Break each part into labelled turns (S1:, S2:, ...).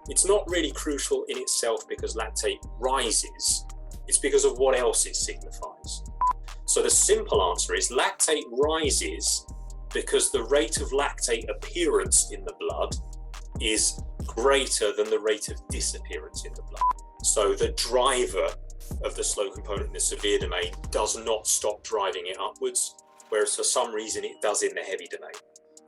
S1: It's not really crucial in itself because lactate rises. It's because of what else it signifies. So the simple answer is lactate rises because the rate of lactate appearance in the blood is greater than the rate of disappearance in the blood. So the driver of the slow component in the severe domain does not stop driving it upwards, whereas for some reason it does in the heavy domain.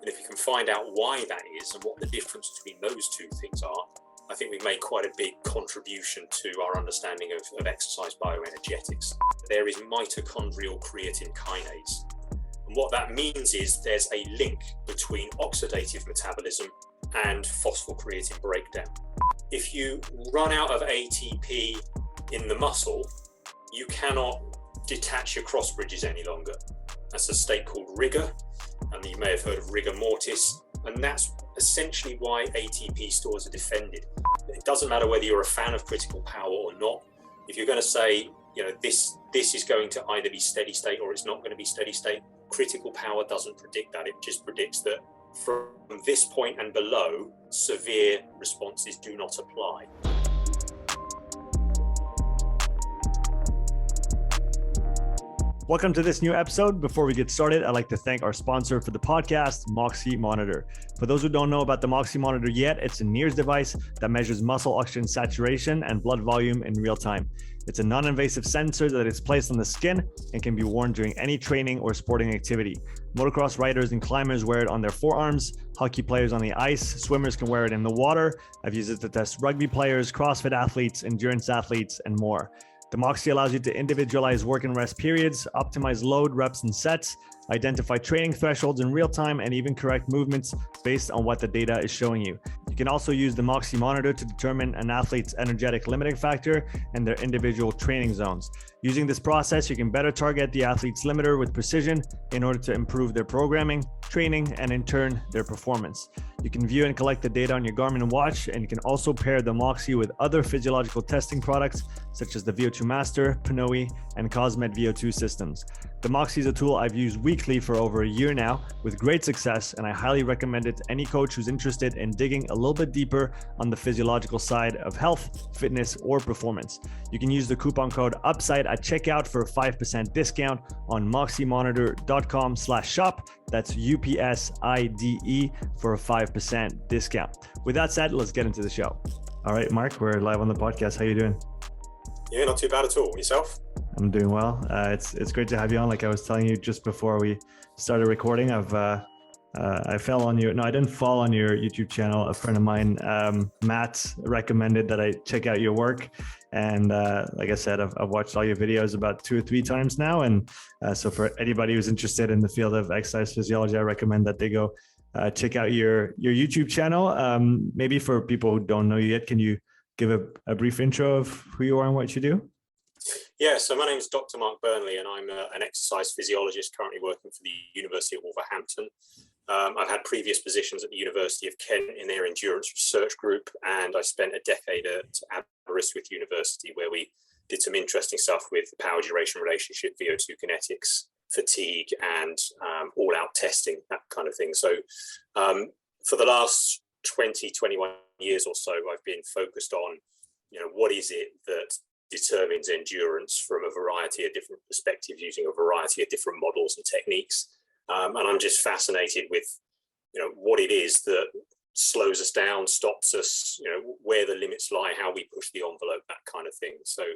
S1: And if you can find out why that is and what the difference between those two things are, I think we've made quite a big contribution to our understanding of exercise bioenergetics. There is mitochondrial creatine kinase. And what that means is there's a link between oxidative metabolism and phosphocreatine breakdown. If you run out of ATP in the muscle, you cannot detach your cross bridges any longer. That's a state called rigor, and you may have heard of rigor mortis, and that's essentially why ATP stores are defended. It doesn't matter whether you're a fan of critical power or not. If you're going to say, this is going to either be steady state or it's not going to be steady state, critical power doesn't predict that. It just predicts that from this point and below, severe responses do not apply.
S2: Welcome to this new episode. Before we get started, I'd like to thank our sponsor for the podcast, Moxy Monitor. For those who don't know about the Moxy Monitor yet, it's a NIRS device that measures muscle oxygen saturation and blood volume in real time. It's a non-invasive sensor that is placed on the skin and can be worn during any training or sporting activity. Motocross riders and climbers wear it on their forearms, hockey players on the ice, swimmers can wear it in the water. I've used it to test rugby players, CrossFit athletes, endurance athletes, and more. The Moxy allows you to individualize work and rest periods, optimize load, reps, and sets, identify training thresholds in real time, and even correct movements based on what the data is showing you. You can also use the Moxy Monitor to determine an athlete's energetic limiting factor and their individual training zones. Using this process, you can better target the athlete's limiter with precision in order to improve their programming, training, and in turn, their performance. You can view and collect the data on your Garmin watch, and you can also pair the Moxy with other physiological testing products, such as the VO2 Master, Pnoe, and Cosmed VO2 systems. The Moxy is a tool I've used weekly for over a year now with great success, and I highly recommend it to any coach who's interested in digging a little bit deeper on the physiological side of health, fitness, or performance. You can use the coupon code UPSIDE at checkout for a 5% discount on moxymonitor.com/shop. That's UPSIDE for a 5% discount. With that said, let's get into the show. All right, Mark, we're live on the podcast. How you doing?
S1: Yeah, not too bad at all. Yourself?
S2: I'm doing well. It's great to have you on. Like I was telling you just before we started recording, I fell on your, no, I didn't fall on your YouTube channel. A friend of mine, Matt, recommended that I check out your work. And like I said, I've watched all your videos about 2 or 3 times now. And so for anybody who's interested in the field of exercise physiology, I recommend that they go check out your YouTube channel. Maybe for people who don't know you yet, can you give a brief intro of who you are and what you do?
S1: Yeah, so my name is Dr. Mark Burnley, and I'm an exercise physiologist currently working for the University of Wolverhampton. I've had previous positions at the University of Kent in their endurance research group, and I spent a decade at Aberystwyth University where we did some interesting stuff with power duration relationship, VO2 kinetics, fatigue, and all-out testing, that kind of thing. So for the last 21 years or so, I've been focused on, what is it that determines endurance from a variety of different perspectives using a variety of different models and techniques. And I'm just fascinated with, what it is that slows us down, stops us, where the limits lie, how we push the envelope, that kind of thing. So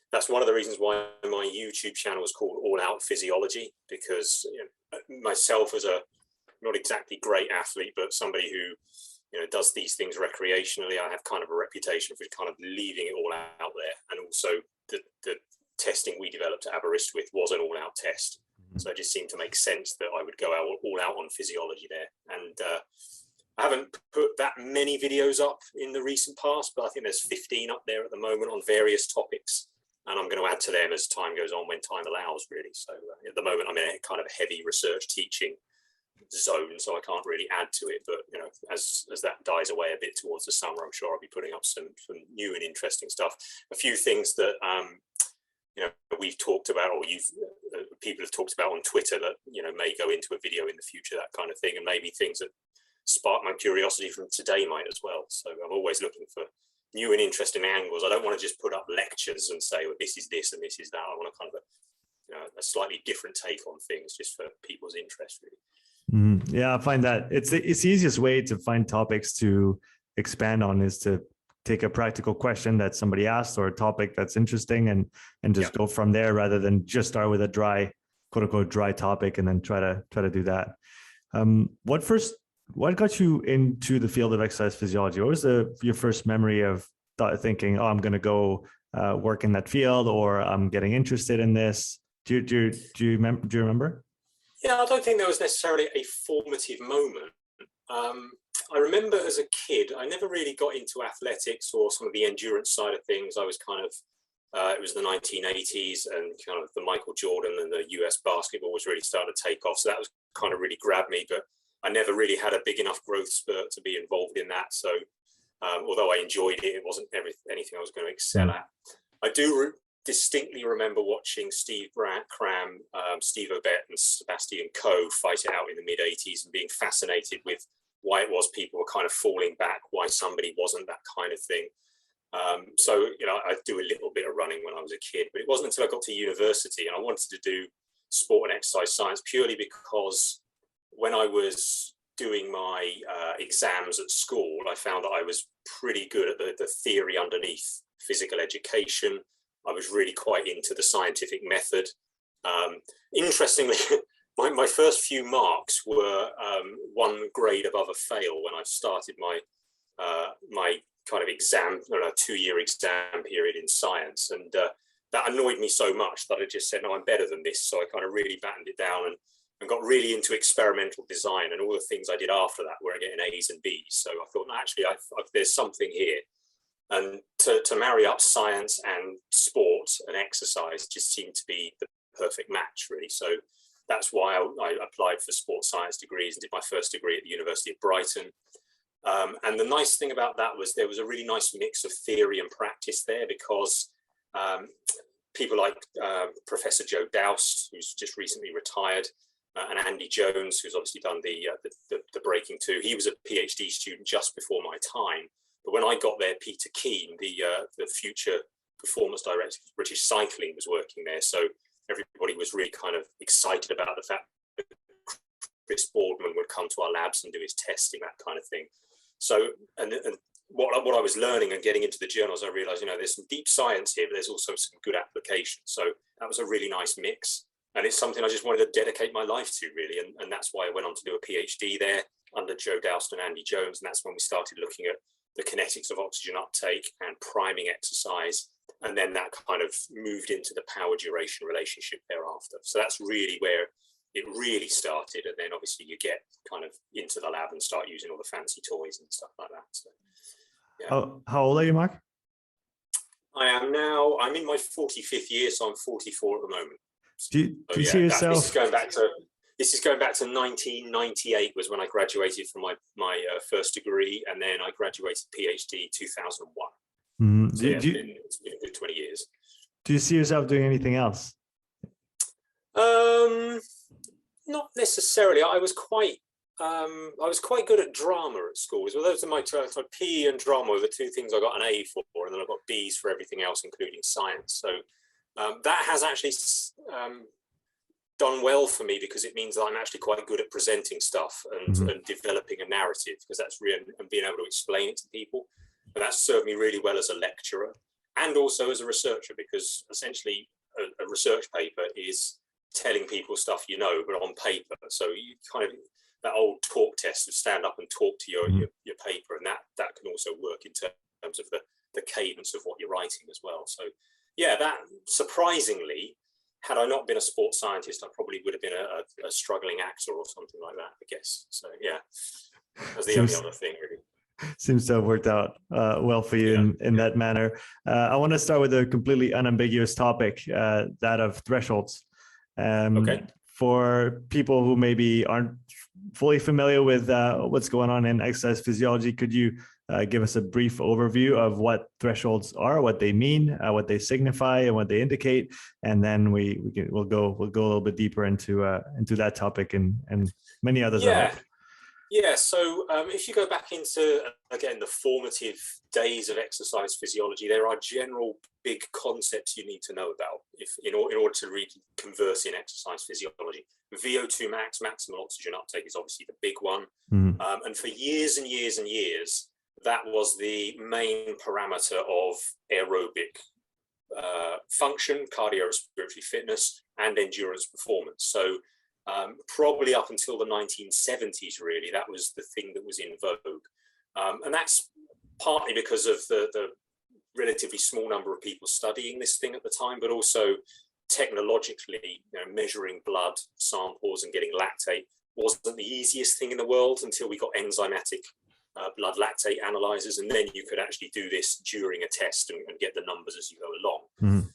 S1: that's one of the reasons why my YouTube channel is called All Out Physiology, because myself as a not exactly great athlete, but somebody who does these things recreationally, I have kind of a reputation for kind of leaving it all out there. And also the testing we developed at Aberystwyth was an all-out test. So it just seemed to make sense that I would go all out on physiology there. And I haven't put that many videos up in the recent past, but I think there's 15 up there at the moment on various topics. And I'm going to add to them as time goes on, when time allows, really. So at the moment, I'm in a kind of heavy research teaching zone, so I can't really add to it, but as that dies away a bit towards the summer, I'm sure I'll be putting up some new and interesting stuff. A few things that we've talked about, or people have talked about on Twitter that may go into a video in the future, that kind of thing, and maybe things that spark my curiosity from today might as well. So I'm always looking for new and interesting angles. I don't want to just put up lectures and say, well, this is this and this is that. I want to kind of a slightly different take on things just for people's interest, really.
S2: Yeah, I find that it's the easiest way to find topics to expand on is to take a practical question that somebody asked or a topic that's interesting and just go from there rather than just start with a dry, quote unquote, dry topic and then try to do that. What got you into the field of exercise physiology? What was your first memory of thinking, oh, I'm going to go work in that field, or I'm getting interested in this? Do you remember?
S1: Yeah, I don't think there was necessarily a formative moment. I remember as a kid, I never really got into athletics or some of the endurance side of things. I was kind of, it was the 1980s and kind of the Michael Jordan and the US basketball was really starting to take off. So that was kind of really grabbed me, but I never really had a big enough growth spurt to be involved in that. So although I enjoyed it, it wasn't anything I was going to excel at. I do distinctly remember watching Steve Cram, Steve Obett and Sebastian Coe fight it out in the mid 80s and being fascinated with why it was people were kind of falling back, why somebody wasn't, that kind of thing. So, I do a little bit of running when I was a kid, but it wasn't until I got to university and I wanted to do sport and exercise science purely because when I was doing my exams at school, I found that I was pretty good at the theory underneath physical education. I was really quite into the scientific method. Interestingly, my first few marks were one grade above a fail when I started my kind of exam, 2-year exam period in science. And that annoyed me so much that I just said, no, I'm better than this. So I kind of really battened it down and got really into experimental design, and all the things I did after that were getting A's and B's. So I thought, no, actually, there's something here. And to marry up science and sport and exercise just seemed to be the perfect match, really. So that's why I applied for sports science degrees and did my first degree at the University of Brighton. And the nice thing about that was there was a really nice mix of theory and practice there, because people like Professor Joe Doust, who's just recently retired, and Andy Jones, who's obviously done the Breaking Two. He was a PhD student just before my time. But when I got there, Peter Keane, the future performance director of British Cycling, was working there. So everybody was really kind of excited about the fact that Chris Boardman would come to our labs and do his testing, that kind of thing. So, and what I was learning and getting into the journals, I realized, there's some deep science here, but there's also some good application. So that was a really nice mix. And it's something I just wanted to dedicate my life to, really. And that's why I went on to do a PhD there under Joe Doust and Andy Jones. And that's when we started looking at the kinetics of oxygen uptake and priming exercise. And then that kind of moved into the power duration relationship thereafter. So that's really where it really started. And then obviously you get kind of into the lab and start using all the fancy toys and stuff like that. So, yeah.
S2: How old are you, Mark?
S1: I'm in my 45th year, so I'm 44 at the moment.
S2: Do you see yourself?
S1: This is going back to 1998 was when I graduated from my first degree, and then I graduated PhD 2001. So it's been a good 20 years.
S2: Do you see yourself doing anything else?
S1: Not necessarily. I was quite good at drama at school. So those are my two. So PE and drama were the two things I got an A for, and then I got B's for everything else, including science. So that has actually done well for me, because it means that I'm actually quite good at presenting stuff and developing a narrative, because that's real, and being able to explain it to people. And that's served me really well as a lecturer and also as a researcher, because essentially a research paper is telling people stuff but on paper. So you kind of, that old talk test of stand up and talk to your paper, and that can also work in terms of the cadence of what you're writing as well. So yeah, that surprisingly, had I not been a sports scientist, I probably would have been a struggling actor or something like that, I guess. So yeah, that's the only other thing, really.
S2: Seems to have worked out well for you in that manner. I want to start with a completely unambiguous topic, that of thresholds. Okay. For people who maybe aren't fully familiar with what's going on in exercise physiology, could you give us a brief overview of what thresholds are, what they mean, what they signify, and what they indicate, and then we'll go a little bit deeper into that topic and many others.
S1: Yeah. Yeah, so if you go back into, again, the formative days of exercise physiology, there are general big concepts you need to know about in order to really converse in exercise physiology. VO2 max, maximal oxygen uptake, is obviously the big one. And for years and years and years, that was the main parameter of aerobic function, cardiorespiratory fitness, and endurance performance. So probably up until the 1970s, really, that was the thing that was in vogue. And that's partly because of the relatively small number of people studying this thing at the time, but also technologically, measuring blood samples and getting lactate wasn't the easiest thing in the world until we got enzymatic blood lactate analyzers, and then you could actually do this during a test and get the numbers as you go along.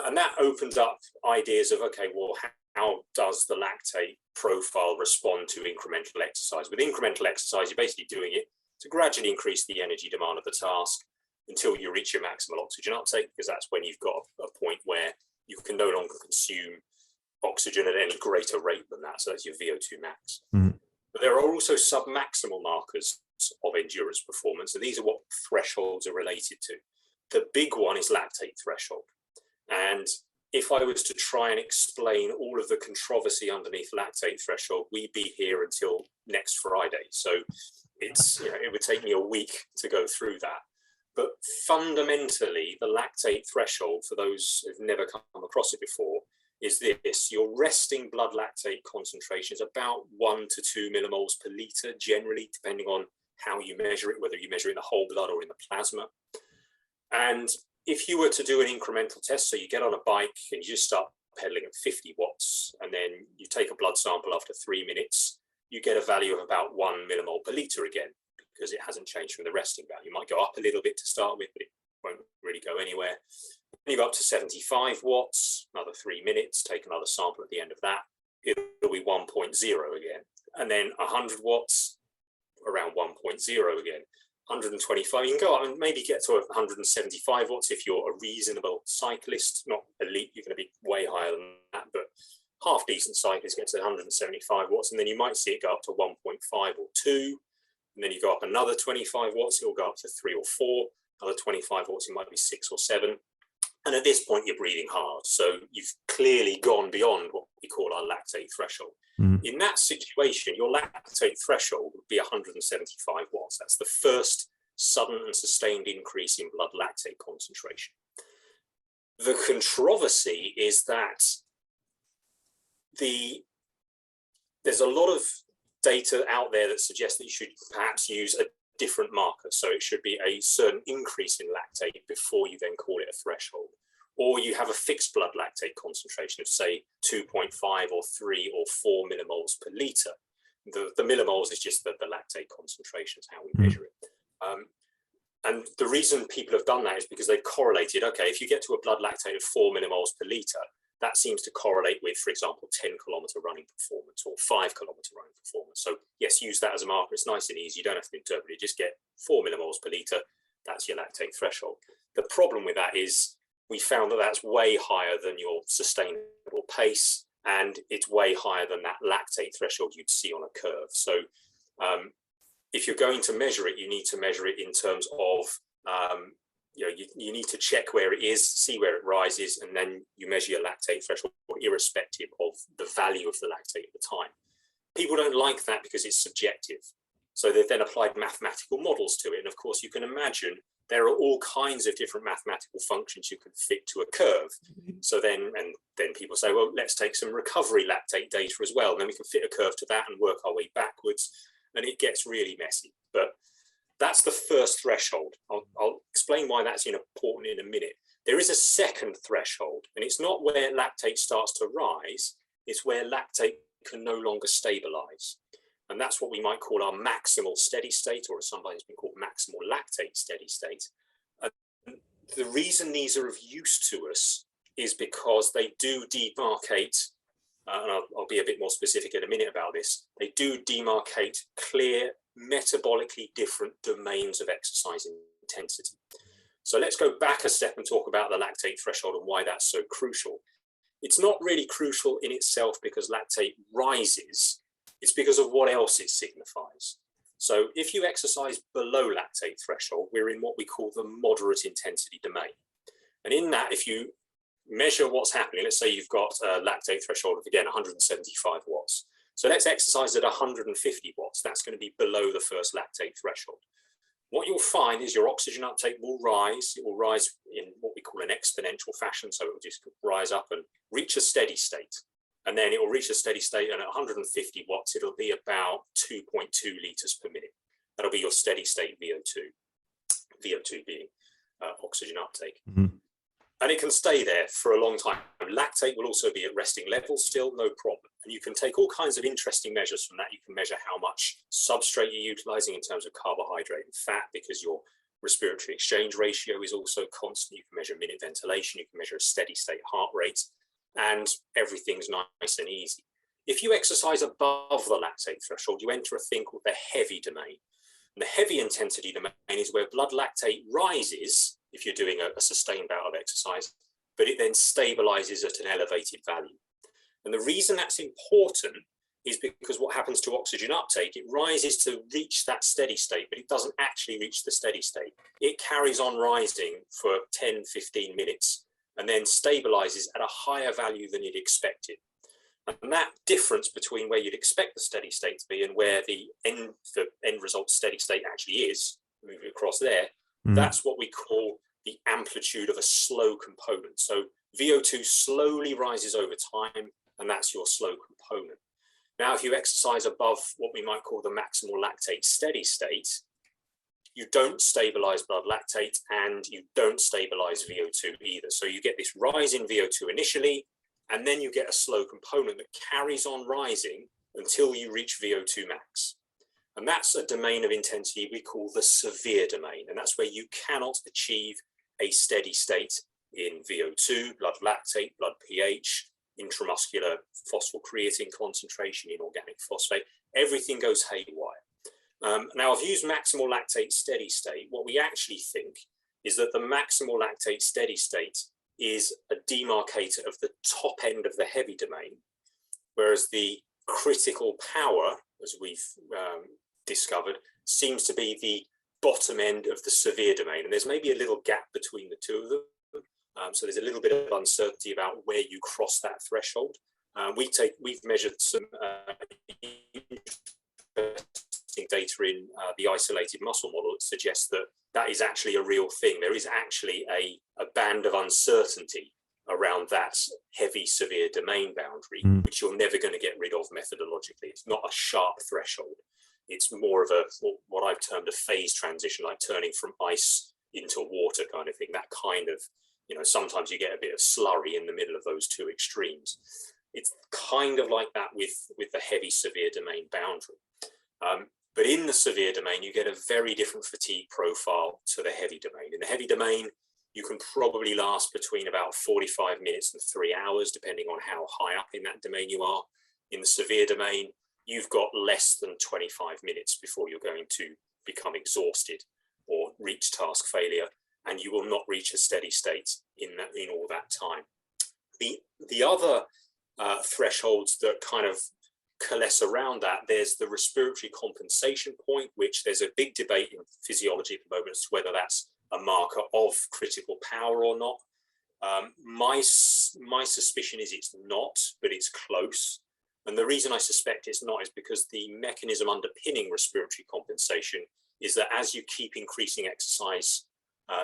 S1: And that opens up ideas of, okay, well, how does the lactate profile respond to incremental exercise? With incremental exercise, you're basically doing it to gradually increase the energy demand of the task until you reach your maximal oxygen uptake, because that's when you've got a point where you can no longer consume oxygen at any greater rate than that. So that's your VO2 max. But there are also submaximal markers of endurance performance, and these are what thresholds are related to. The big one is lactate threshold. And if I was to try and explain all of the controversy underneath lactate threshold, we'd be here until next Friday. So it's, it would take me a week to go through that. But fundamentally, the lactate threshold, for those who've never come across it before, is this: your resting blood lactate concentration is about 1 to 2 millimoles per liter, generally, depending on how you measure it, whether you measure it in the whole blood or in the plasma. And if you were to do an incremental test, so you get on a bike and you just start pedaling at 50 watts, and then you take a blood sample after 3 minutes, you get a value of about 1 millimole per liter again, because it hasn't changed from the resting value. It might go up a little bit to start with, but it won't really go anywhere. Then you go up to 75 watts, another 3 minutes, take another sample at the end of that, it'll be 1.0 again. And then 100 watts, around 1.0 again. 125, you can go up and maybe get to 175 watts if you're a reasonable cyclist, not elite, you're going to be way higher than that, but half decent cyclists get to 175 watts, and then you might see it go up to 1.5 or 2, and then you go up another 25 watts, it'll go up to 3 or 4, another 25 watts, it might be 6 or 7, and at this point you're breathing hard, so you've clearly gone beyond what we call our lactate threshold. In that situation, your lactate threshold would be 175 watts. That's the first sudden and sustained increase in blood lactate concentration. The controversy is that there's a lot of data out there that suggests that you should perhaps use a different marker. So it should be a certain increase in lactate before you then call it a threshold. Or you have a fixed blood lactate concentration of, say, 2.5 or 3 or 4 millimoles per liter. The millimoles is just the lactate concentration, is how we measure it. And the reason people have done that is because they've correlated, okay, if you get to a blood lactate of 4 millimoles per liter, that seems to correlate with, for example, 10-kilometer running performance or 5-kilometer running performance. So yes, use that as a marker. It's nice and easy. You don't have to interpret it. Just get 4 millimoles per liter. That's your lactate threshold. The problem with that is we found that that's way higher than your sustainable pace, and it's way higher than that lactate threshold you'd see on a curve. So if you're going to measure it, you need to measure it in terms of, you need to check where it is, see where it rises, and then you measure your lactate threshold irrespective of the value of the lactate at the time. People don't like that because it's subjective. So they've then applied mathematical models to it. And of course, you can imagine there are all kinds of different mathematical functions you can fit to a curve. So then people say, well, let's take some recovery lactate data as well. And then we can fit a curve to that and work our way backwards. And it gets really messy. But that's the first threshold. I'll explain why that's important in a minute. There is a second threshold, and it's not where lactate starts to rise. It's where lactate can no longer stabilize. And that's what we might call our maximal steady state, or sometimes it's been called maximal lactate steady state. And the reason these are of use to us is because they do demarcate, and I'll be a bit more specific in a minute about this, they do demarcate clear, metabolically different domains of exercise intensity. So let's go back a step and talk about the lactate threshold and why that's so crucial. It's not really crucial in itself because lactate rises. It's because of what else it signifies. So if you exercise below lactate threshold, we're in what we call the moderate intensity domain. And in that, if you measure what's happening, let's say you've got a lactate threshold of, again, 175 watts. So let's exercise at 150 watts. That's going to be below the first lactate threshold. What you'll find is your oxygen uptake will rise. It will rise in what we call an exponential fashion. So it will just rise up and reach a steady state. And then it will reach a steady state, and at 150 watts, it'll be about 2.2 liters per minute. That'll be your steady state VO2, VO2 being oxygen uptake. Mm-hmm. And it can stay there for a long time. Lactate will also be at resting levels still, no problem. And you can take all kinds of interesting measures from that. You can measure how much substrate you're utilizing in terms of carbohydrate and fat, because your respiratory exchange ratio is also constant. You can measure minute ventilation. You can measure a steady state heart rate, and everything's nice and easy. If you exercise above the lactate threshold, you enter a thing called the heavy domain. And the heavy intensity domain is where blood lactate rises if you're doing a sustained bout of exercise, but it then stabilizes at an elevated value. And the reason that's important is because what happens to oxygen uptake, it rises to reach that steady state, but it doesn't actually reach the steady state. It carries on rising for 10, 15 minutes and then stabilizes at a higher value than it expected. And that difference between where you'd expect the steady state to be and where the end result steady state actually is, moving across there, that's what we call the amplitude of a slow component. So VO2 slowly rises over time, and that's your slow component. Now, if you exercise above what we might call the maximal lactate steady state, you don't stabilize blood lactate and you don't stabilize VO2 either. So you get this rise in VO2 initially, and then you get a slow component that carries on rising until you reach VO2 max. And that's a domain of intensity we call the severe domain. And that's where you cannot achieve a steady state in VO2, blood lactate, blood pH, intramuscular phosphocreatine concentration, inorganic phosphate. Everything goes haywire. Now, I've used maximal lactate steady state. What we actually think is that the maximal lactate steady state is a demarcator of the top end of the heavy domain, whereas the critical power, as we've discovered, seems to be the bottom end of the severe domain. And there's maybe a little gap between the two of them. So there's a little bit of uncertainty about where you cross that threshold. We've measured some interesting data in the isolated muscle model that suggests that that is actually a real thing. There is actually a band of uncertainty around that heavy severe domain boundary, which you're never going to get rid of methodologically. It's not a sharp threshold. It's more of what I've termed a phase transition, like turning from ice into water kind of thing. That kind of, sometimes you get a bit of slurry in the middle of those two extremes. It's kind of like that with the heavy severe domain boundary. But in the severe domain, you get a very different fatigue profile to the heavy domain. In the heavy domain, you can probably last between about 45 minutes and 3 hours, depending on how high up in that domain you are. In the severe domain, you've got less than 25 minutes before you're going to become exhausted or reach task failure, and you will not reach a steady state in all that time. The other thresholds that kind of coalesce around that, there's the respiratory compensation point, which there's a big debate in physiology at the moment as to whether that's a marker of critical power or not. My suspicion is it's not, but it's close. And the reason I suspect it's not is because the mechanism underpinning respiratory compensation is that as you keep increasing exercise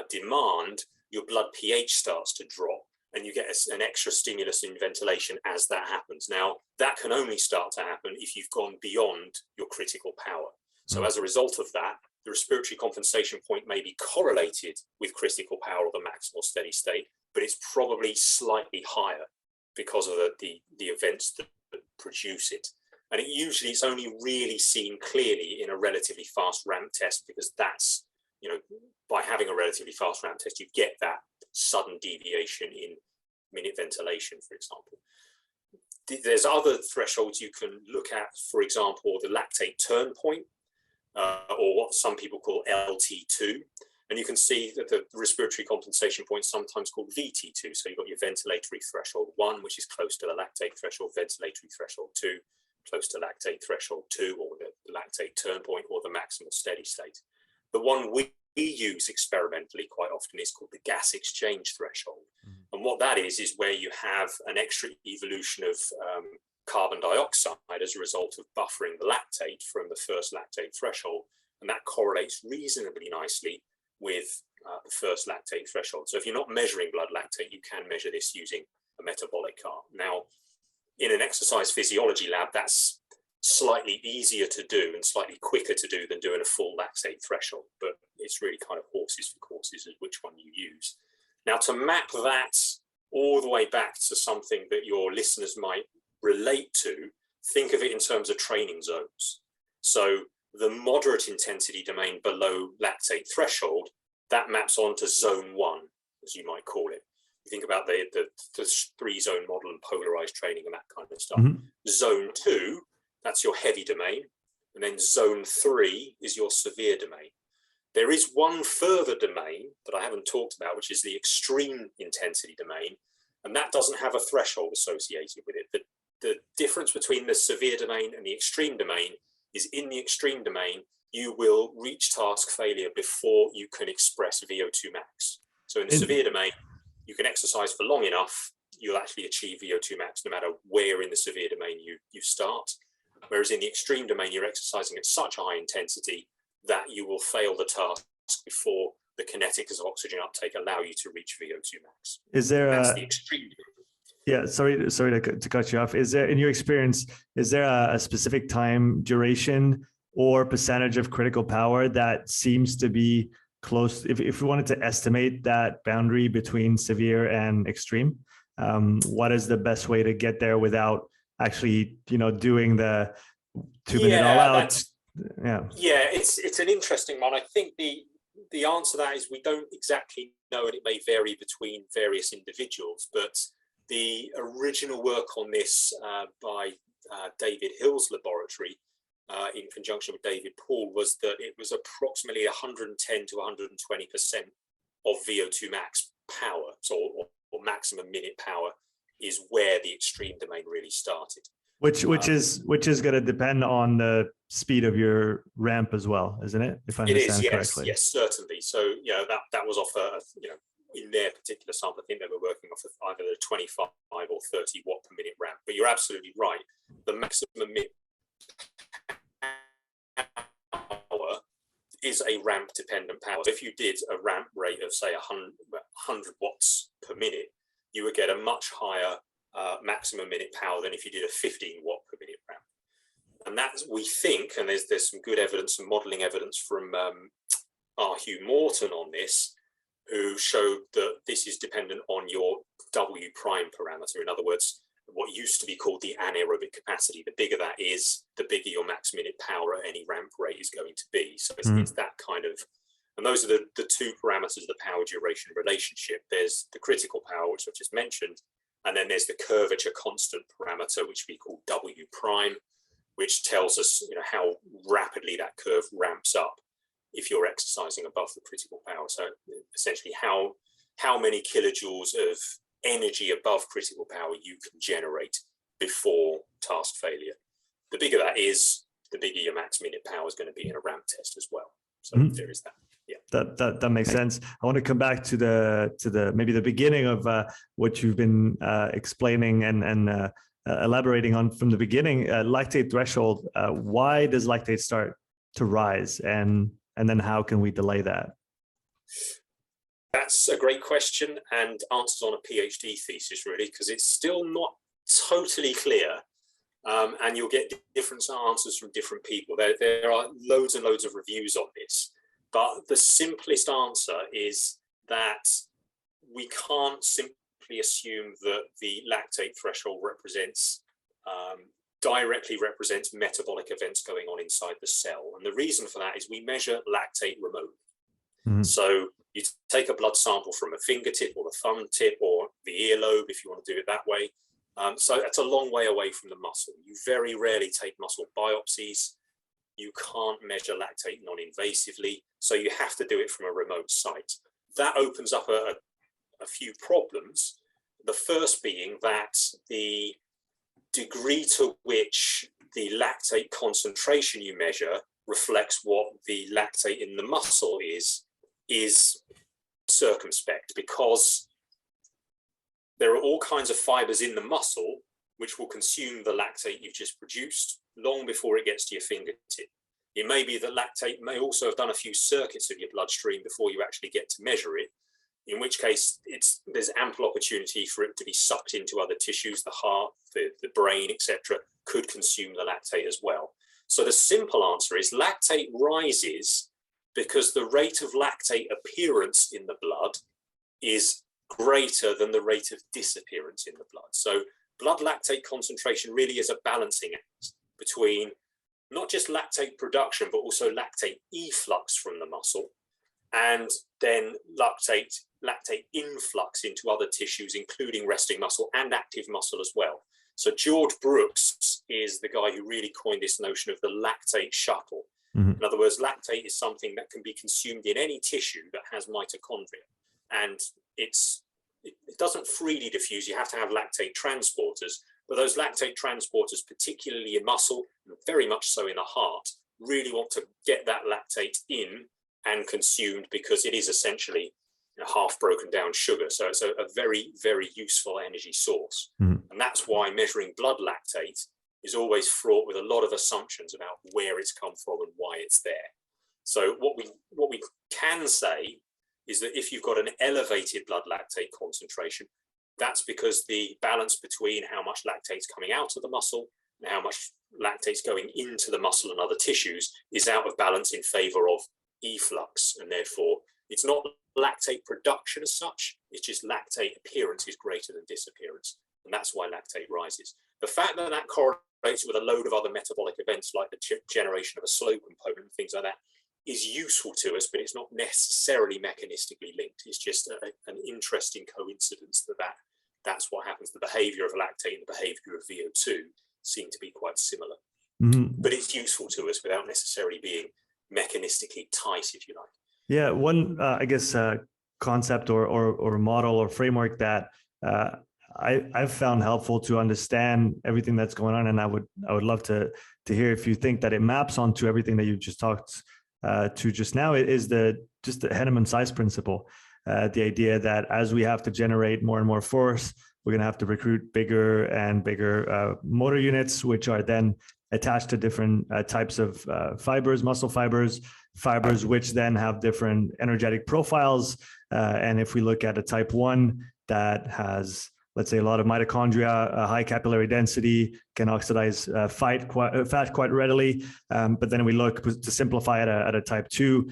S1: demand, your blood pH starts to drop, and you get an extra stimulus in ventilation as that happens. Now, that can only start to happen if you've gone beyond your critical power. So as a result of that, the respiratory compensation point may be correlated with critical power or the maximal steady state, but it's probably slightly higher because of the events that produce it. And it's only really seen clearly in a relatively fast ramp test, because that's, by having a relatively fast ramp test, you get that sudden deviation in minute ventilation, for example. There's other thresholds you can look at, for example, the lactate turn point, or what some people call LT2. And you can see that the respiratory compensation point is sometimes called VT2. So you've got your ventilatory threshold 1, which is close to the lactate threshold, ventilatory threshold 2, close to lactate threshold 2, or the lactate turn point or the maximal steady state. The one we use experimentally quite often is called the gas exchange threshold. And what that is where you have an extra evolution of carbon dioxide as a result of buffering the lactate from the first lactate threshold. And that correlates reasonably nicely with the first lactate threshold. So if you're not measuring blood lactate, you can measure this using a metabolic cart. Now, in an exercise physiology lab, that's slightly easier to do and slightly quicker to do than doing a full lactate threshold, but it's really kind of horses for courses as which one you use. Now, to map that all the way back to something that your listeners might relate to, think of it in terms of training zones. So the moderate intensity domain below lactate threshold, that maps onto zone 1, as you might call it. You think about the 3-zone model and polarized training and that kind of stuff. Zone 2, that's your heavy domain. And then zone 3 is your severe domain. There is one further domain that I haven't talked about, which is the extreme intensity domain. And that doesn't have a threshold associated with it. The difference between the severe domain and the extreme domain is in the extreme domain, you will reach task failure before you can express VO2 max. So in the severe domain, you can exercise for long enough, you'll actually achieve VO2 max no matter where in the severe domain you start. Whereas in the extreme domain, you're exercising at such a high intensity that you will fail the task before the kinetics of oxygen uptake allow you to reach VO2 max.
S2: Is there
S1: that's the extreme.
S2: Yeah, sorry to cut you off. Is there, in your experience, is there a specific time duration or percentage of critical power that seems to be close? If we wanted to estimate that boundary between severe and extreme, what is the best way to get there without actually, doing the 2-minute all out?
S1: Yeah, it's an interesting one. I think the answer to that is we don't exactly know, and it may vary between various individuals, but the original work on this by David Hill's laboratory in conjunction with David Paul was that it was approximately 110 to 120% of VO2 max power, so or maximum minute power is where the extreme domain really started. Which
S2: is going to depend on the speed of your ramp as well, isn't it? If I understand correctly.
S1: Yes, certainly. So that was off in their particular sample, I think they were working off of either a 25 or 30 watt per minute ramp. But you're absolutely right. The maximum minute power is a ramp dependent power. If you did a ramp rate of say 100 watts per minute, you would get a much higher maximum minute power than if you did a 15 watt per minute ramp. And that's, we think, and there's some good evidence, some modeling evidence from R. Hugh Morton on this, who showed that this is dependent on your W prime parameter. In other words, what used to be called the anaerobic capacity. The bigger that is, the bigger your max minute power at any ramp rate is going to be. So it's that kind of, and those are the two parameters of the power duration relationship. There's the critical power, which I've just mentioned, and then there's the curvature constant parameter, which we call W prime, which tells us how rapidly that curve ramps up if you're exercising above the critical power. So essentially how many kilojoules of energy above critical power you can generate before task failure. The bigger that is, the bigger your max minute power is going to be in a ramp test as well. So there is that. Yeah,
S2: that makes sense. I want to come back to the maybe the beginning of what you've been explaining and elaborating on from the beginning. Lactate threshold. Why does lactate start to rise, and then how can we delay that?
S1: That's a great question and answers on a PhD thesis, really, because it's still not totally clear. And you'll get different answers from different people. There are loads and loads of reviews on this, but the simplest answer is that we can't simply assume that the lactate threshold directly represents metabolic events going on inside the cell. And the reason for that is we measure lactate remotely. So you take a blood sample from a fingertip or the thumb tip or the earlobe, if you want to do it that way. So that's a long way away from the muscle. You very rarely take muscle biopsies. You can't measure lactate non-invasively. So you have to do it from a remote site. That opens up a few problems. The first being that the degree to which the lactate concentration you measure reflects what the lactate in the muscle is circumspect, because there are all kinds of fibers in the muscle which will consume the lactate you've just produced long before it gets to your fingertip. It may be that lactate may also have done a few circuits of your bloodstream before you actually get to measure it, in which case there's ample opportunity for it to be sucked into other tissues. The heart, the brain, etc., could consume the lactate as well. So the simple answer is lactate rises because the rate of lactate appearance in the blood is greater than the rate of disappearance in the blood. So blood lactate concentration really is a balancing act between not just lactate production, but also lactate efflux from the muscle, and then lactate influx into other tissues, including resting muscle and active muscle as well. So George Brooks is the guy who really coined this notion of the lactate shuttle. In other words, lactate is something that can be consumed in any tissue that has mitochondria, and it doesn't freely diffuse. You have to have lactate transporters, but those lactate transporters, particularly in muscle, and very much so in the heart, really want to get that lactate in and consumed, because it is essentially half broken down sugar. So it's a very, very useful energy source. And that's why measuring blood lactate is always fraught with a lot of assumptions about where it's come from and why it's there. So what we can say is that if you've got an elevated blood lactate concentration, that's because the balance between how much lactate's coming out of the muscle and how much lactate's going into the muscle and other tissues is out of balance in favor of efflux, and therefore it's not lactate production as such, it's just lactate appearance is greater than disappearance, and that's why lactate rises. The fact that that correlates with a load of other metabolic events like the generation of a slow component and things like that is useful to us, but it's not necessarily mechanistically linked. It's just an interesting coincidence that's what happens. The behavior of lactate and the behavior of VO2 seem to be quite similar, but it's useful to us without necessarily being mechanistically tight, if you like.
S2: Yeah, one I guess concept or model or framework that I've found helpful to understand everything that's going on, and I would love to hear if you think that it maps onto everything that you've just talked to just now, is the Henneman size principle. The idea that as we have to generate more and more force, we're going to have to recruit bigger and bigger motor units, which are then attached to different types of fibers, muscle fibers, which then have different energetic profiles. And if we look at a type 1 that has, let's say, a lot of mitochondria, a high capillary density, can oxidize fat quite readily. But then we look to simplify it at a type 2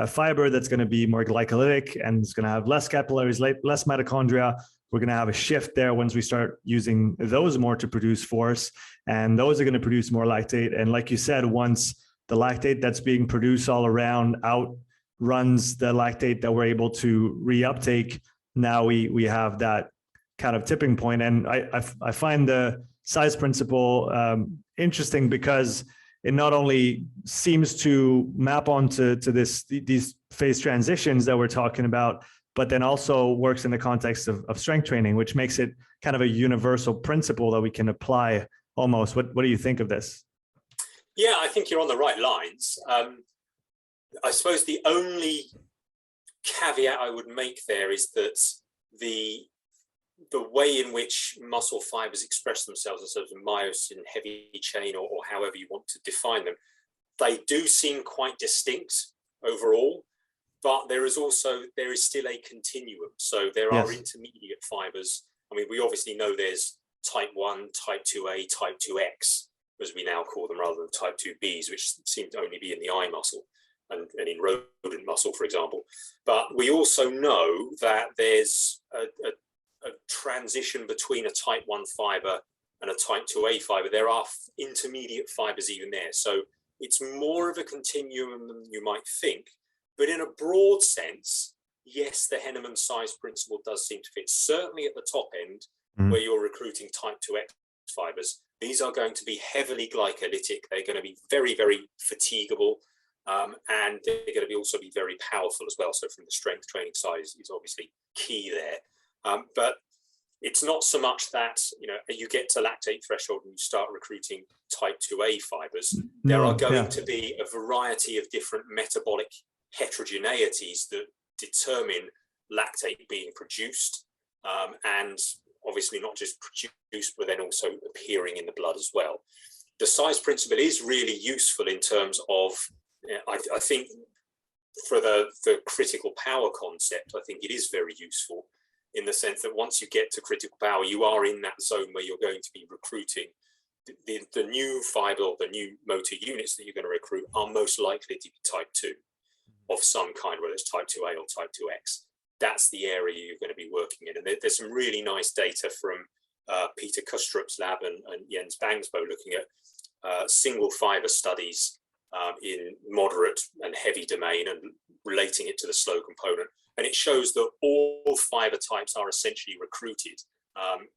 S2: fiber that's going to be more glycolytic and it's going to have less capillaries, less mitochondria. We're going to have a shift there once we start using those more to produce force, and those are going to produce more lactate. And like you said, once the lactate that's being produced all around outruns the lactate that we're able to reuptake, now we have that kind of tipping point. And I find the size principle interesting because it not only seems to map onto these phase transitions that we're talking about, but then also works in the context of strength training, which makes it kind of a universal principle that we can apply almost. What do you think of this?
S1: Yeah, I think you're on the right lines. I suppose the only caveat I would make there is that the way in which muscle fibers express themselves in sort of myosin, heavy chain, or however you want to define them, they do seem quite distinct overall. But there is still a continuum. So there are intermediate fibers. I mean, we obviously know there's type 1, type 2A, type 2X, as we now call them, rather than type 2Bs, which seem to only be in the eye muscle and in rodent muscle, for example. But we also know that there's a transition between a type 1 fiber and a type 2A fiber. There are intermediate fibers even there. So it's more of a continuum than you might think. But in a broad sense, yes, the Henneman size principle does seem to fit. Certainly at the top end, where you're recruiting type 2X fibers, these are going to be heavily glycolytic. They're going to be very, very fatigable, and they're going to also be very powerful as well. So from the strength training side is obviously key there. But it's not so much that, you get to lactate threshold and you start recruiting type 2A fibers. There are going to be a variety of different metabolic heterogeneities that determine lactate being produced, and obviously not just produced, but then also appearing in the blood as well. The size principle is really useful in terms of, I think for the critical power concept, I think it is very useful in the sense that once you get to critical power, you are in that zone where you're going to be recruiting the new fiber or the new motor units that you're going to recruit are most likely to be type 2 of some kind, whether it's type 2A or type 2X. That's the area you're going to be working in. And there's some really nice data from Peter Kustrup's lab and Jens Bangsbo looking at single fiber studies in moderate and heavy domain and relating it to the slow component. And it shows that all fiber types are essentially recruited,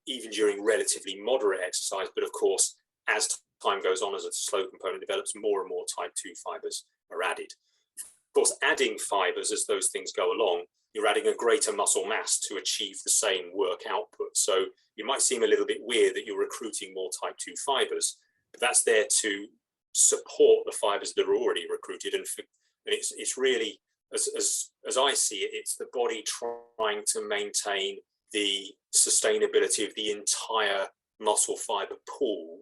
S1: even during relatively moderate exercise. But of course, as time goes on, as the slow component develops, more and more type 2 fibers are added. Of course, adding fibers as those things go along, you're adding a greater muscle mass to achieve the same work output. So it might seem a little bit weird that you're recruiting more type 2 fibers, but that's there to support the fibers that are already recruited. And it's really, as I see it, it's the body trying to maintain the sustainability of the entire muscle fiber pool,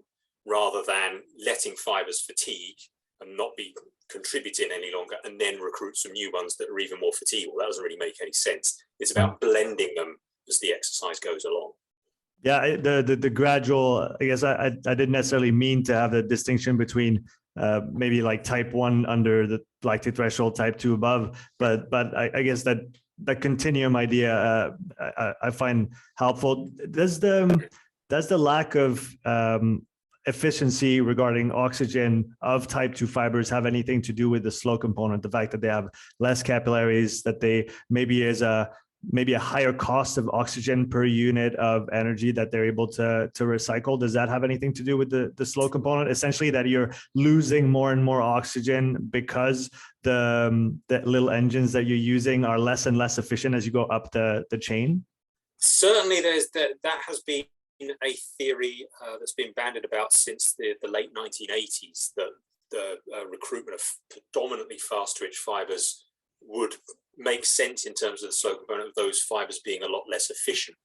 S1: rather than letting fibers fatigue and not be contributing any longer and then recruit some new ones that are even more fatiguable. That doesn't really make any sense. It's about blending them as the exercise goes along.
S2: Yeah, the gradual, I guess I didn't necessarily mean to have the distinction between maybe like type 1 under the lactate threshold, type 2 above, but I guess that continuum idea I find helpful. Does the lack of efficiency regarding oxygen of type 2 fibers have anything to do with the slow component, the fact that they have less capillaries, that they maybe a higher cost of oxygen per unit of energy that they're able to recycle? Does that have anything to do with the slow component? Essentially, that you're losing more and more oxygen because the little engines that you're using are less and less efficient as you go up the chain?
S1: Certainly, that has been a theory that's been bandied about since the late 1980s, that the recruitment of predominantly fast-twitch fibers would make sense in terms of the slow component of those fibers being a lot less efficient.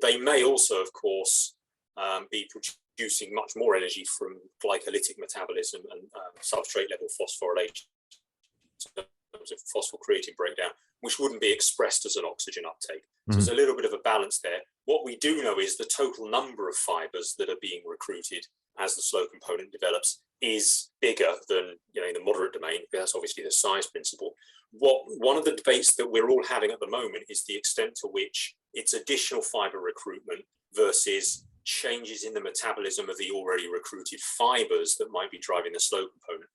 S1: They may also, of course, be producing much more energy from glycolytic metabolism and substrate level phosphorylation, in terms of phosphocreatine breakdown, which wouldn't be expressed as an oxygen uptake. So there's a little bit of a balance there. What we do know is the total number of fibers that are being recruited as the slow component develops is bigger than in the moderate domain. That's obviously the size principle. One of the debates that we're all having at the moment is the extent to which it's additional fiber recruitment versus changes in the metabolism of the already recruited fibers that might be driving the slow component.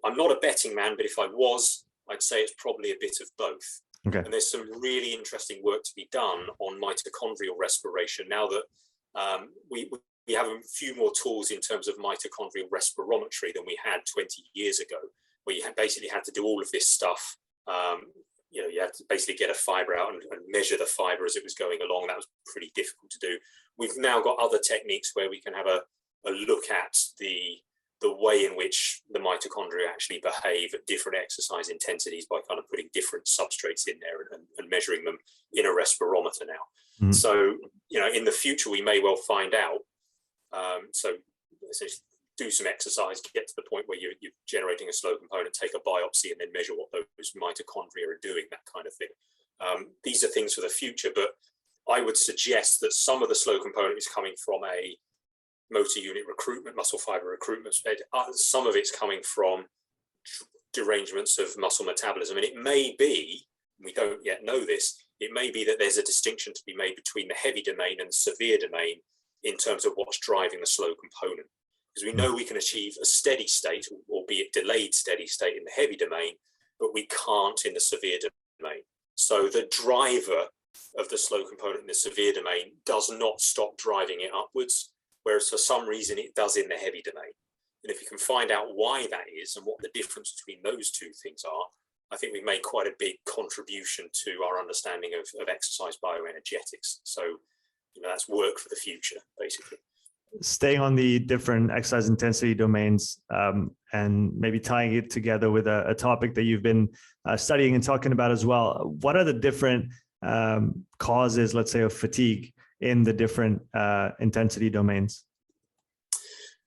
S1: I'm not a betting man, but if I was, I'd say it's probably a bit of both. Okay. And there's some really interesting work to be done on mitochondrial respiration now that we have a few more tools in terms of mitochondrial respirometry than we had 20 years ago, where you basically had to do all of this stuff. You had to basically get a fiber out and measure the fiber as it was going along. That was pretty difficult to do. We've now got other techniques where we can have a look at the way in which the mitochondria actually behave at different exercise intensities by kind of putting different substrates in there and measuring them in a respirometer now. So, in the future, we may well find out. So essentially do some exercise, get to the point where you're generating a slow component, take a biopsy, and then measure what those mitochondria are doing, that kind of thing. These are things for the future, but I would suggest that some of the slow component is coming from a motor unit recruitment, muscle fiber recruitment. Some of it's coming from derangements of muscle metabolism. And it may be, we don't yet know this, it may be that there's a distinction to be made between the heavy domain and the severe domain in terms of what's driving the slow component. Because we know we can achieve a steady state, albeit delayed steady state in the heavy domain, but we can't in the severe domain. So the driver of the slow component in the severe domain does not stop driving it upwards, whereas for some reason it does in the heavy domain. And if you can find out why that is and what the difference between those two things are, I think we've made quite a big contribution to our understanding of exercise bioenergetics. So that's work for the future, basically.
S2: Staying on the different exercise intensity domains, and maybe tying it together with a topic that you've been studying and talking about as well. What are the different causes, let's say, of fatigue in the different intensity domains?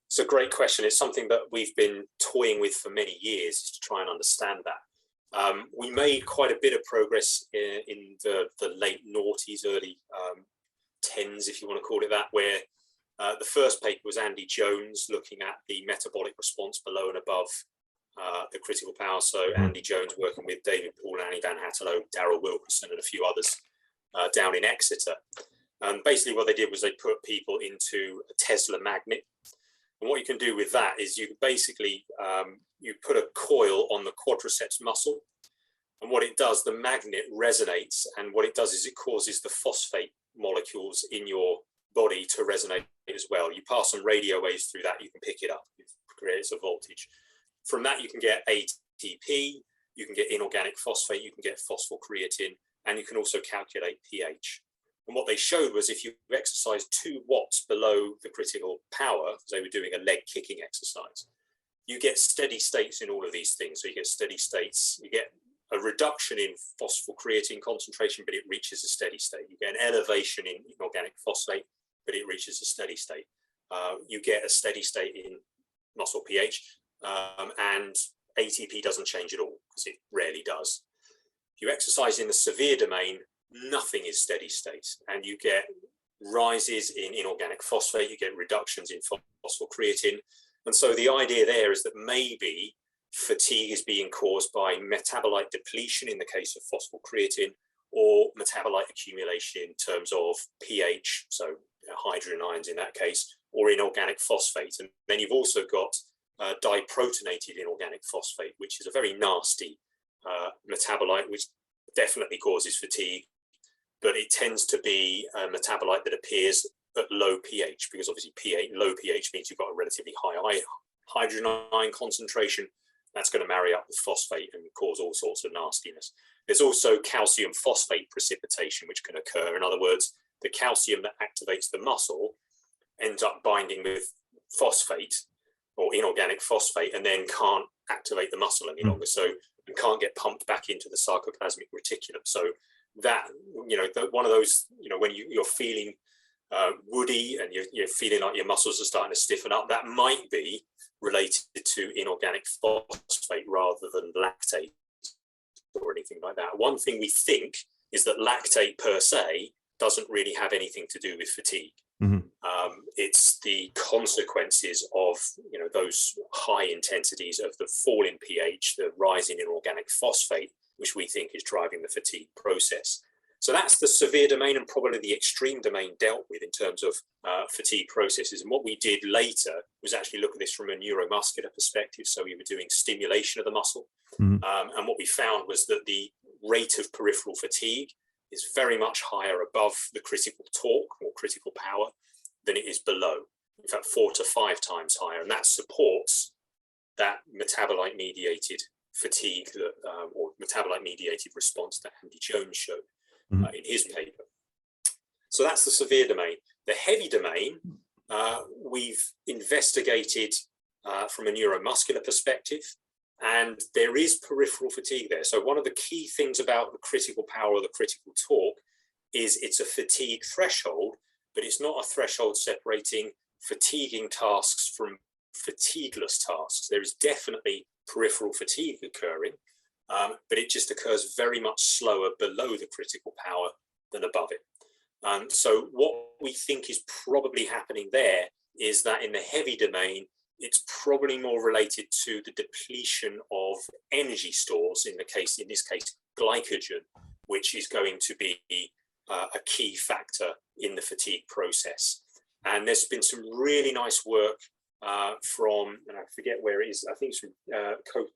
S1: It's a great question. It's something that we've been toying with for many years, to try and understand that. We made quite a bit of progress in the late noughties, early tens, if you want to call it that, where the first paper was Andy Jones looking at the metabolic response below and above the critical power. So Andy Jones working with David Paul, Annie Van Hatelo, Darryl Wilkerson, and a few others down in Exeter. And basically what they did was they put people into a Tesla magnet. And what you can do with that is you basically, you put a coil on the quadriceps muscle. And what it does, the magnet resonates. And what it does is it causes the phosphate molecules in your body to resonate as well. You pass some radio waves through that, you can pick it up. It creates a voltage. From that, you can get ATP, you can get inorganic phosphate, you can get phosphocreatine, and you can also calculate pH. And what they showed was if you exercise 2 watts below the critical power, as they were doing a leg kicking exercise, you get steady states in all of these things. So you get steady states, you get a reduction in phosphocreatine concentration, but it reaches a steady state. You get an elevation in inorganic phosphate, but it reaches a steady state. You get a steady state in muscle pH, and ATP doesn't change at all, because it rarely does. If you exercise in the severe domain, nothing is steady state, and you get rises in inorganic phosphate, you get reductions in phosphocreatine. And so the idea there is that maybe fatigue is being caused by metabolite depletion in the case of phosphocreatine, or metabolite accumulation in terms of pH, so hydrogen ions in that case, or inorganic phosphate. And then you've also got diprotonated inorganic phosphate, which is a very nasty metabolite, which definitely causes fatigue, but it tends to be a metabolite that appears at low pH, because obviously low pH means you've got a relatively high hydrogen ion concentration. That's going to marry up with phosphate and cause all sorts of nastiness. There's also calcium phosphate precipitation, which can occur. In other words, the calcium that activates the muscle ends up binding with phosphate or inorganic phosphate, and then can't activate the muscle any longer. So it can't get pumped back into the sarcoplasmic reticulum. So that, one of those, when you're feeling woody and you're feeling like your muscles are starting to stiffen up, that might be related to inorganic phosphate rather than lactate or anything like that. One thing we think is that lactate per se doesn't really have anything to do with fatigue. It's the consequences of those high intensities of the fall in pH, the rise in inorganic phosphate, which we think is driving the fatigue process. So that's the severe domain and probably the extreme domain dealt with in terms of fatigue processes. And what we did later was actually look at this from a neuromuscular perspective. So we were doing stimulation of the muscle. And what we found was that the rate of peripheral fatigue is very much higher above the critical torque or critical power than it is below. In fact, 4 to 5 times higher. And that supports that metabolite-mediated fatigue or metabolite-mediated response that Andy Jones showed in his paper. So that's the severe domain. The heavy domain, we've investigated from a neuromuscular perspective, and there is peripheral fatigue there. So one of the key things about the critical power or the critical torque is it's a fatigue threshold, but it's not a threshold separating fatiguing tasks from fatigueless tasks. There is definitely peripheral fatigue occurring, but it just occurs very much slower below the critical power than above it. So what we think is probably happening there is that in the heavy domain, it's probably more related to the depletion of energy stores, in this case, glycogen, which is going to be a key factor in the fatigue process. And there's been some really nice work from, and I forget where it is, I think it's from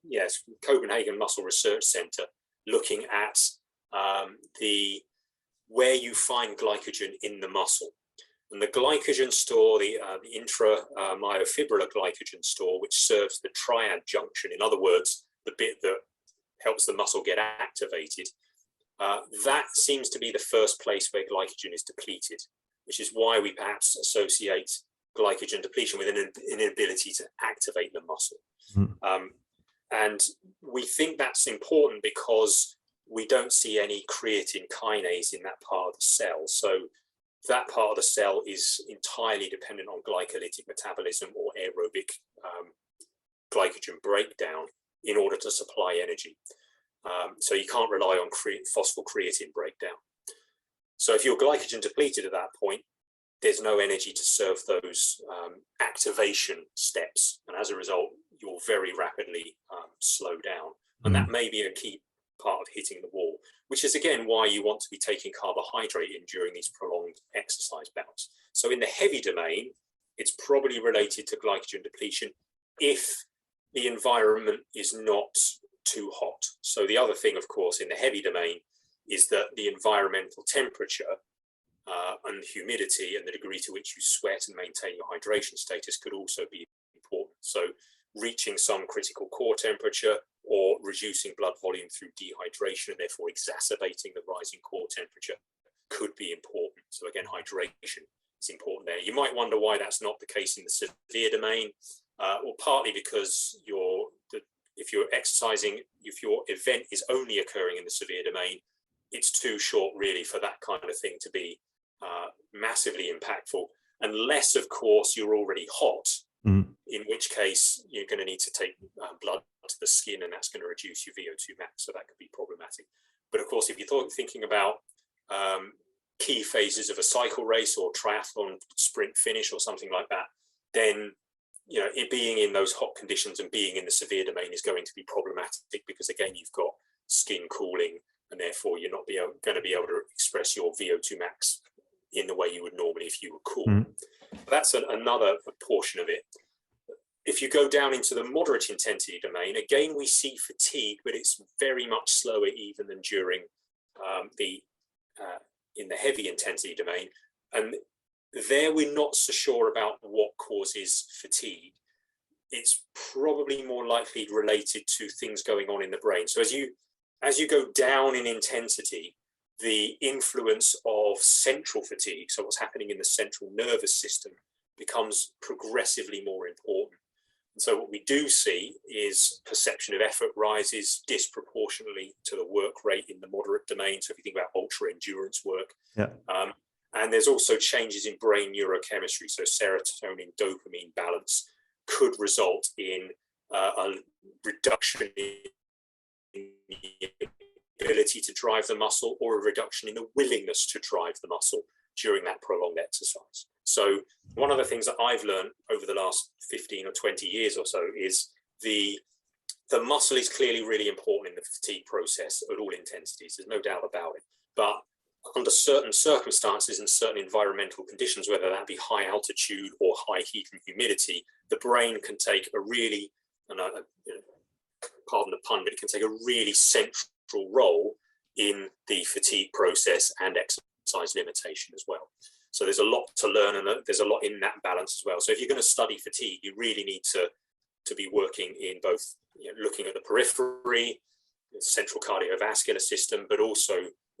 S1: Copenhagen Muscle Research Center, looking at where you find glycogen in the muscle. And the glycogen store, the intramyofibrillar glycogen store, which serves the triad junction, in other words, the bit that helps the muscle get activated, that seems to be the first place where glycogen is depleted. which is why we perhaps associate glycogen depletion with an inability to activate the muscle. And we think that's important because we don't see any creatine kinase in that part of the cell. So that part of the cell is entirely dependent on glycolytic metabolism or aerobic glycogen breakdown in order to supply energy. So you can't rely on phosphocreatine breakdown. So if you're glycogen depleted at that point, there's no energy to serve those activation steps. And as a result, you'll very rapidly slow down. And that may be a key part of hitting the wall, which is again why you want to be taking carbohydrate in during these prolonged exercise bouts. So in the heavy domain, it's probably related to glycogen depletion if the environment is not too hot. So the other thing, of course, in the heavy domain is that the environmental temperature and humidity and the degree to which you sweat and maintain your hydration status could also be important. So reaching some critical core temperature or reducing blood volume through dehydration and therefore exacerbating the rising core temperature could be important. So again, hydration is important there. You might wonder why that's not the case in the severe domain. Well, partly because if you're exercising, if your event is only occurring in the severe domain, it's too short really for that kind of thing to be massively impactful, unless of course you're already hot, in which case you're going to need to take blood to the skin, and that's going to reduce your VO2 max, so that could be problematic. But of course, if you're thinking about key phases of a cycle race or triathlon sprint finish or something like that, then it being in those hot conditions and being in the severe domain is going to be problematic, because again, you've got skin cooling, and therefore you're not going to be able to express your VO2 max in the way you would normally if you were cool. That's another portion of it. If you go down into the moderate intensity domain, again, we see fatigue, but it's very much slower even than during in the heavy intensity domain. And there we're not so sure about what causes fatigue. It's probably more likely related to things going on in the brain. So as you go down in intensity, the influence of central fatigue, so what's happening in the central nervous system, becomes progressively more important. And so what we do see is perception of effort rises disproportionately to the work rate in the moderate domain. So if you think about ultra endurance work, and there's also changes in brain neurochemistry. So serotonin, dopamine balance could result in a reduction in the ability to drive the muscle, or a reduction in the willingness to drive the muscle during that prolonged exercise. So one of the things that I've learned over the last 15 or 20 years or so is the muscle is clearly really important in the fatigue process at all intensities. There's no doubt about it. But under certain circumstances and certain environmental conditions, whether that be high altitude or high heat and humidity, the brain can take a really, pardon the pun, but it can take a really central role in the fatigue process and exercise limitation as well. So there's a lot to learn, and there's a lot in that balance as well. So if you're going to study fatigue, you really need to be working in both, looking at the periphery, the central cardiovascular system, but also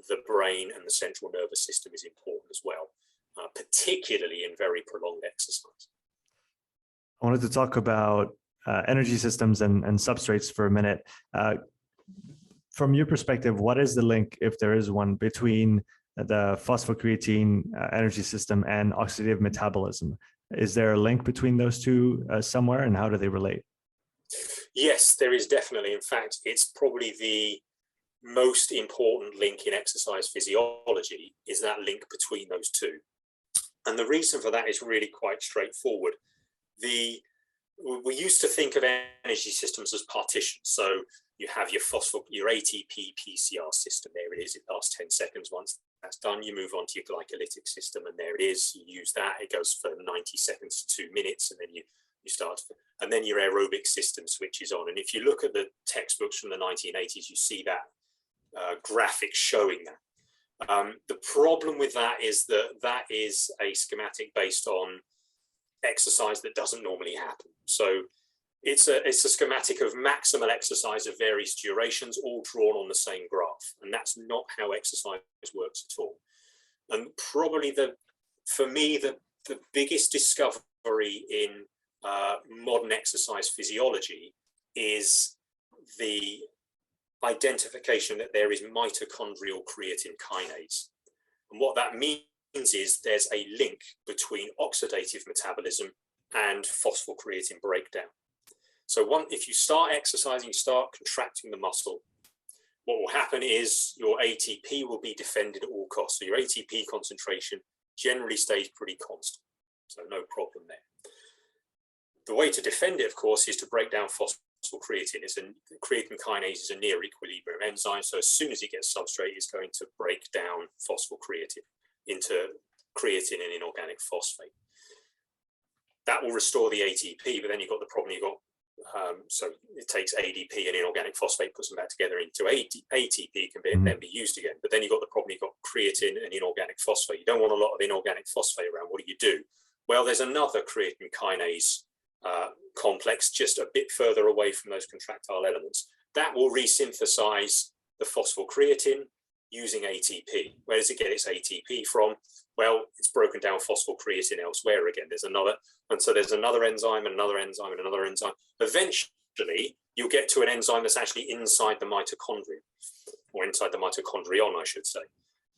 S1: the brain and the central nervous system is important as well, particularly in very prolonged exercise.
S2: I wanted to talk about energy systems and substrates for a minute. From your perspective, what is the link, if there is one, between the phosphocreatine energy system and oxidative metabolism? Is there a link between those two somewhere, and how do they relate?
S1: Yes, there is definitely. In fact, it's probably the most important link in exercise physiology, is that link between those two. And the reason for that is really quite straightforward. We used to think of energy systems as partitions. So you have your ATP PCR system. There it is. It lasts 10 seconds. Once that's done, you move on to your glycolytic system, and there it is. You use that. It goes for 90 seconds to 2 minutes, and then you start, and then your aerobic system switches on. And if you look at the textbooks from the 1980s, you see that graphic showing that. The problem with that is that is a schematic based on exercise that doesn't normally happen. So it's a schematic of maximal exercise of various durations, all drawn on the same graph, and that's not how exercise works at all. And probably the for me, the biggest discovery in modern exercise physiology is the identification that there is mitochondrial creatine kinase. And what that means is there's a link between oxidative metabolism and phosphocreatine breakdown. So if you start exercising, you start contracting the muscle, what will happen is your ATP will be defended at all costs. So your ATP concentration generally stays pretty constant. So no problem there. The way to defend it, of course, is to break down phosphocreatine. Creatine kinase is a near equilibrium enzyme. So as soon as it gets substrate, it's going to break down phosphocreatine into creatine and inorganic phosphate. That will restore the ATP, but then you've got the problem so it takes ADP and inorganic phosphate, puts them back together into ATP, can then be used again. But then you've got the problem, you've got creatine and inorganic phosphate. You don't want a lot of inorganic phosphate around. What do? Well, there's another creatine kinase complex just a bit further away from those contractile elements. That will resynthesize the phosphocreatine using ATP. Where does it get its ATP from? Well, it's broken down phosphocreatine elsewhere again. There's another enzyme, and another enzyme, and another enzyme. Eventually, you'll get to an enzyme that's actually inside the mitochondria, or inside the mitochondrion, I should say.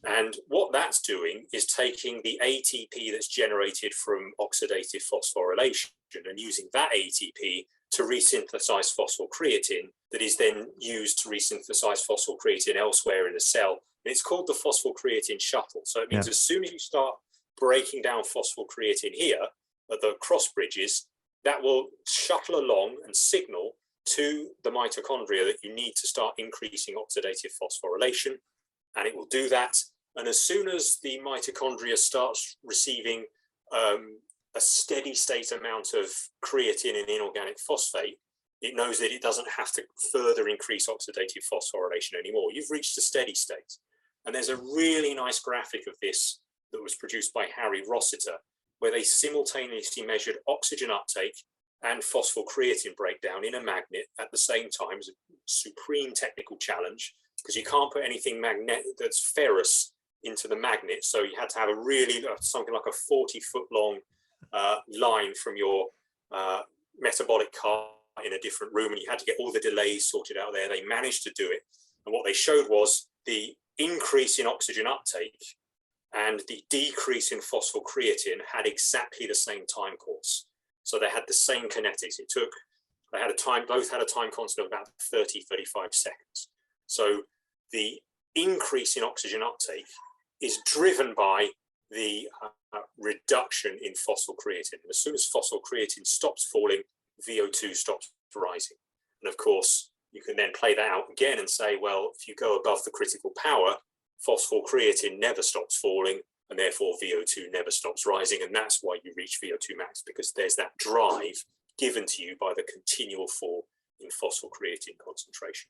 S1: And what that's doing is taking the ATP that's generated from oxidative phosphorylation and using that ATP to resynthesize phosphocreatine that is then used to resynthesize phosphocreatine elsewhere in the cell. And it's called the phosphocreatine shuttle. So it means as soon as you start breaking down phosphocreatine here at the cross bridges, that will shuttle along and signal to the mitochondria that you need to start increasing oxidative phosphorylation. And it will do that. And as soon as the mitochondria starts receiving a steady state amount of creatine and inorganic phosphate, it knows that it doesn't have to further increase oxidative phosphorylation anymore. You've reached a steady state. And there's a really nice graphic of this that was produced by Harry Rossiter, where they simultaneously measured oxygen uptake and phosphocreatine breakdown in a magnet at the same time. It's a supreme technical challenge because you can't put anything that's ferrous into the magnet. So you had to have something like a 40-foot long line from your metabolic cart in a different room, and you had to get all the delays sorted out there. They managed to do it. And what they showed was the increase in oxygen uptake and the decrease in phosphocreatine had exactly the same time course. So they had the same kinetics. Both had a time constant of about 30-35 seconds. So the increase in oxygen uptake is driven by the reduction in phosphocreatine. And as soon as phosphocreatine stops falling, VO2 stops rising. And of course, you can then play that out again and say, well, if you go above the critical power, phosphocreatine never stops falling, and therefore VO2 never stops rising. And that's why you reach VO2 max, because there's that drive given to you by the continual fall in phosphocreatine concentration.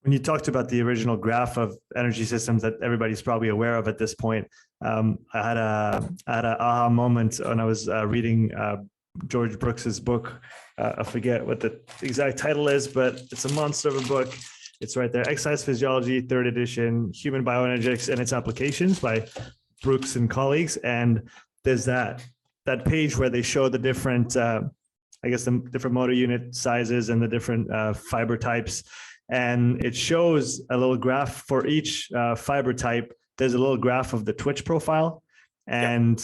S2: When you talked about the original graph of energy systems that everybody's probably aware of at this point, I had a aha moment when I was reading George Brooks's book. I forget what the exact title is, but it's a monster of a book. It's right there, Exercise Physiology, 3rd edition, Human Bioenergetics and Its Applications by Brooks and colleagues. And there's that page where they show the different, the different motor unit sizes and the different fiber types. And it shows a little graph for each fiber type. There's a little graph of the twitch profile. And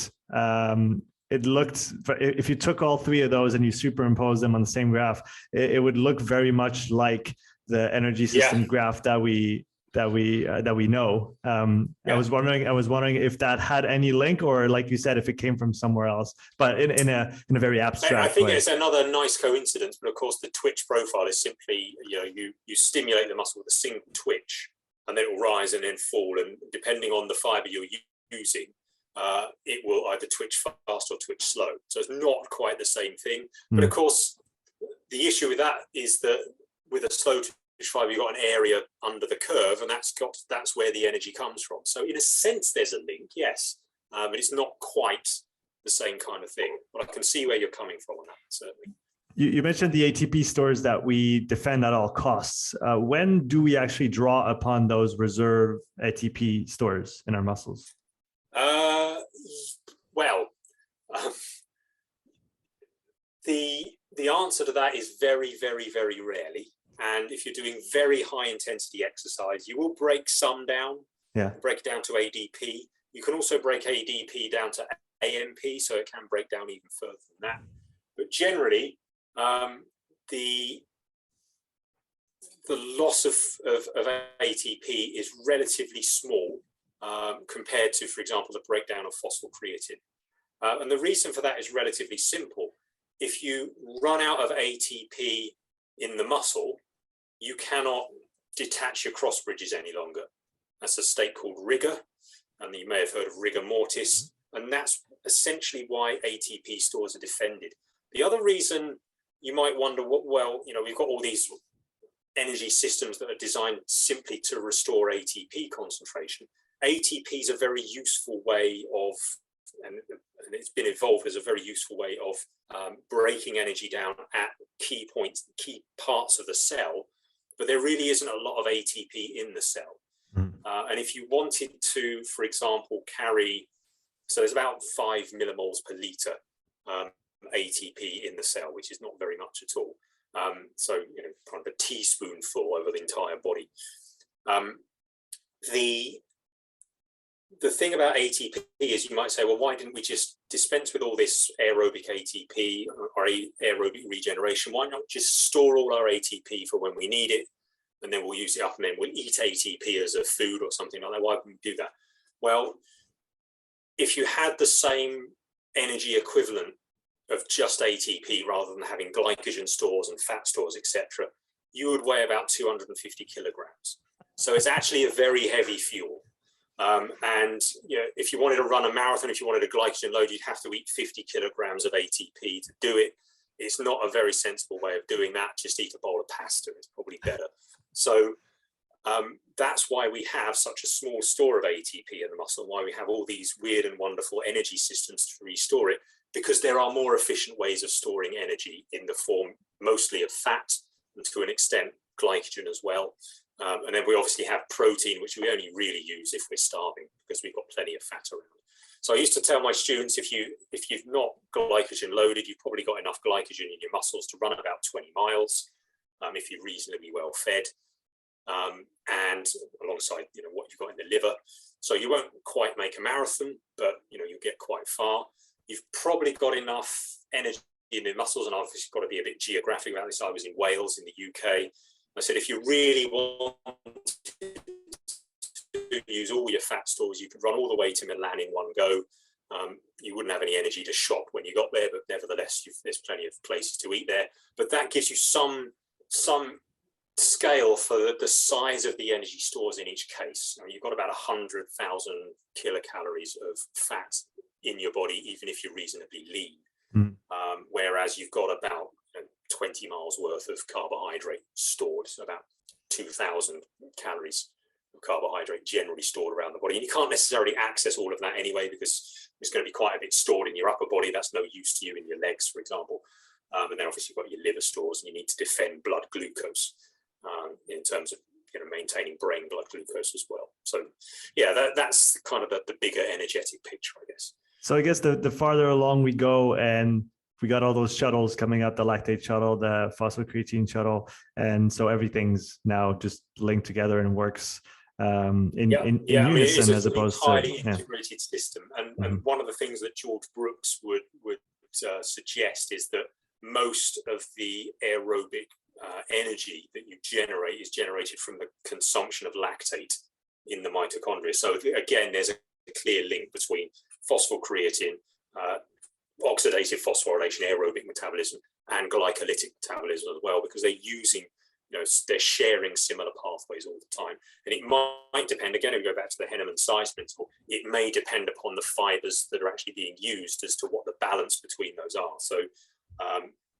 S2: it looked, if you took all three of those and you superimpose them on the same graph, it would look very much like the energy system graph that we know. I was wondering if that had any link, or like you said, if it came from somewhere else, but in a very abstract way.
S1: I think it's another nice coincidence, but of course the twitch profile is simply, you stimulate the muscle with a single twitch and then it will rise and then fall. And depending on the fiber you're using, it will either twitch fast or twitch slow. So it's not quite the same thing. But of course, the issue with that is that with a slow twitch fiber, you've got an area under the curve, and that's where the energy comes from. So in a sense, there's a link, yes, but it's not quite the same kind of thing. But I can see where you're coming from on that, certainly.
S2: You mentioned the ATP stores that we defend at all costs. When do we actually draw upon those reserve ATP stores in our muscles?
S1: Well, the answer to that is very, very, very rarely. And if you're doing very high intensity exercise, you will break some down, break it down to ADP. You can also break ADP down to AMP, so it can break down even further than that. But generally, the loss of ATP is relatively small compared to, for example, the breakdown of phosphocreatine. And the reason for that is relatively simple. If you run out of ATP in the muscle, you cannot detach your cross bridges any longer. That's a state called rigor, and you may have heard of rigor mortis, and that's essentially why ATP stores are defended. The other reason you might wonder, well, we've got all these energy systems that are designed simply to restore ATP concentration. ATP is a very useful way of, and it's been evolved as a very useful way of breaking energy down at key points, key parts of the cell, but there really isn't a lot of ATP in the cell. And if you wanted to, for example, carry, so there's about 5 millimoles per liter ATP in the cell, which is not very much at all. So, kind of a teaspoonful over the entire body. The thing about ATP is, you might say, well, why didn't we just dispense with all this aerobic ATP or aerobic regeneration? Why not just store all our ATP for when we need it, and then we'll use it up, and then we'll eat ATP as a food or something like that? Why wouldn't we do that? Well, if you had the same energy equivalent of just ATP rather than having glycogen stores and fat stores, etc., you would weigh about 250 kilograms. So it's actually a very heavy fuel. And if you wanted to run a marathon, if you wanted a glycogen load, you'd have to eat 50 kilograms of ATP to do it. It's not a very sensible way of doing that. Just eat a bowl of pasta. It's probably better. So that's why we have such a small store of ATP in the muscle, why we have all these weird and wonderful energy systems to restore it, because there are more efficient ways of storing energy in the form mostly of fat and to an extent glycogen as well. And then we obviously have protein, which we only really use if we're starving, because we've got plenty of fat around. So I used to tell my students, if you've not glycogen loaded, you've probably got enough glycogen in your muscles to run about 20 miles if you're reasonably well fed, and alongside what you've got in the liver. So you won't quite make a marathon, but you'll get quite far. You've probably got enough energy in the muscles, and I've obviously got to be a bit geographic about this. I was in Wales in the UK. I said, if you really want to use all your fat stores, you could run all the way to Milan in one go. You wouldn't have any energy to shop when you got there, but nevertheless, there's plenty of places to eat there. But that gives you some scale for the size of the energy stores in each case. You've got about 100,000 kilocalories of fat in your body, even if you're reasonably lean. Whereas you've got about 20 miles worth of carbohydrate stored, so about 2,000 calories of carbohydrate generally stored around the body. And you can't necessarily access all of that anyway, because there's going to be quite a bit stored in your upper body. That's no use to you in your legs, for example. And then obviously you've got your liver stores, and you need to defend blood glucose in terms of maintaining brain blood glucose as well. So yeah, that's kind of the bigger energetic picture, I guess.
S2: So I guess the farther along we go, and we got all those shuttles coming out, the lactate shuttle, the phosphocreatine shuttle, and so everything's now just linked together and works in unison, as opposed to
S1: highly integrated system. And one of the things that George Brooks would suggest is that most of the aerobic energy that you generate is generated from the consumption of lactate in the mitochondria. So again, there's a clear link between phosphocreatine, oxidative phosphorylation, aerobic metabolism, and glycolytic metabolism as well, because they're using, they're sharing similar pathways all the time. And it might depend, again, if we go back to the Henneman size principle, it may depend upon the fibers that are actually being used as to what the balance between those are. So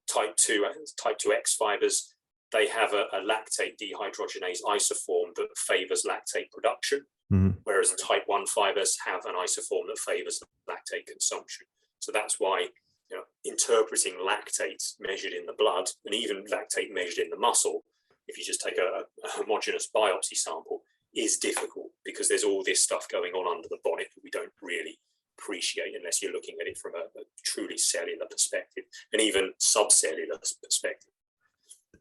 S1: type 2X fibers, they have a lactate dehydrogenase isoform that favors lactate production, whereas type 1 fibers have an isoform that favors lactate consumption. So that's why interpreting lactate measured in the blood, and even lactate measured in the muscle, if you just take a homogeneous biopsy sample, is difficult, because there's all this stuff going on under the bonnet that we don't really appreciate unless you're looking at it from a truly cellular perspective and even subcellular perspective.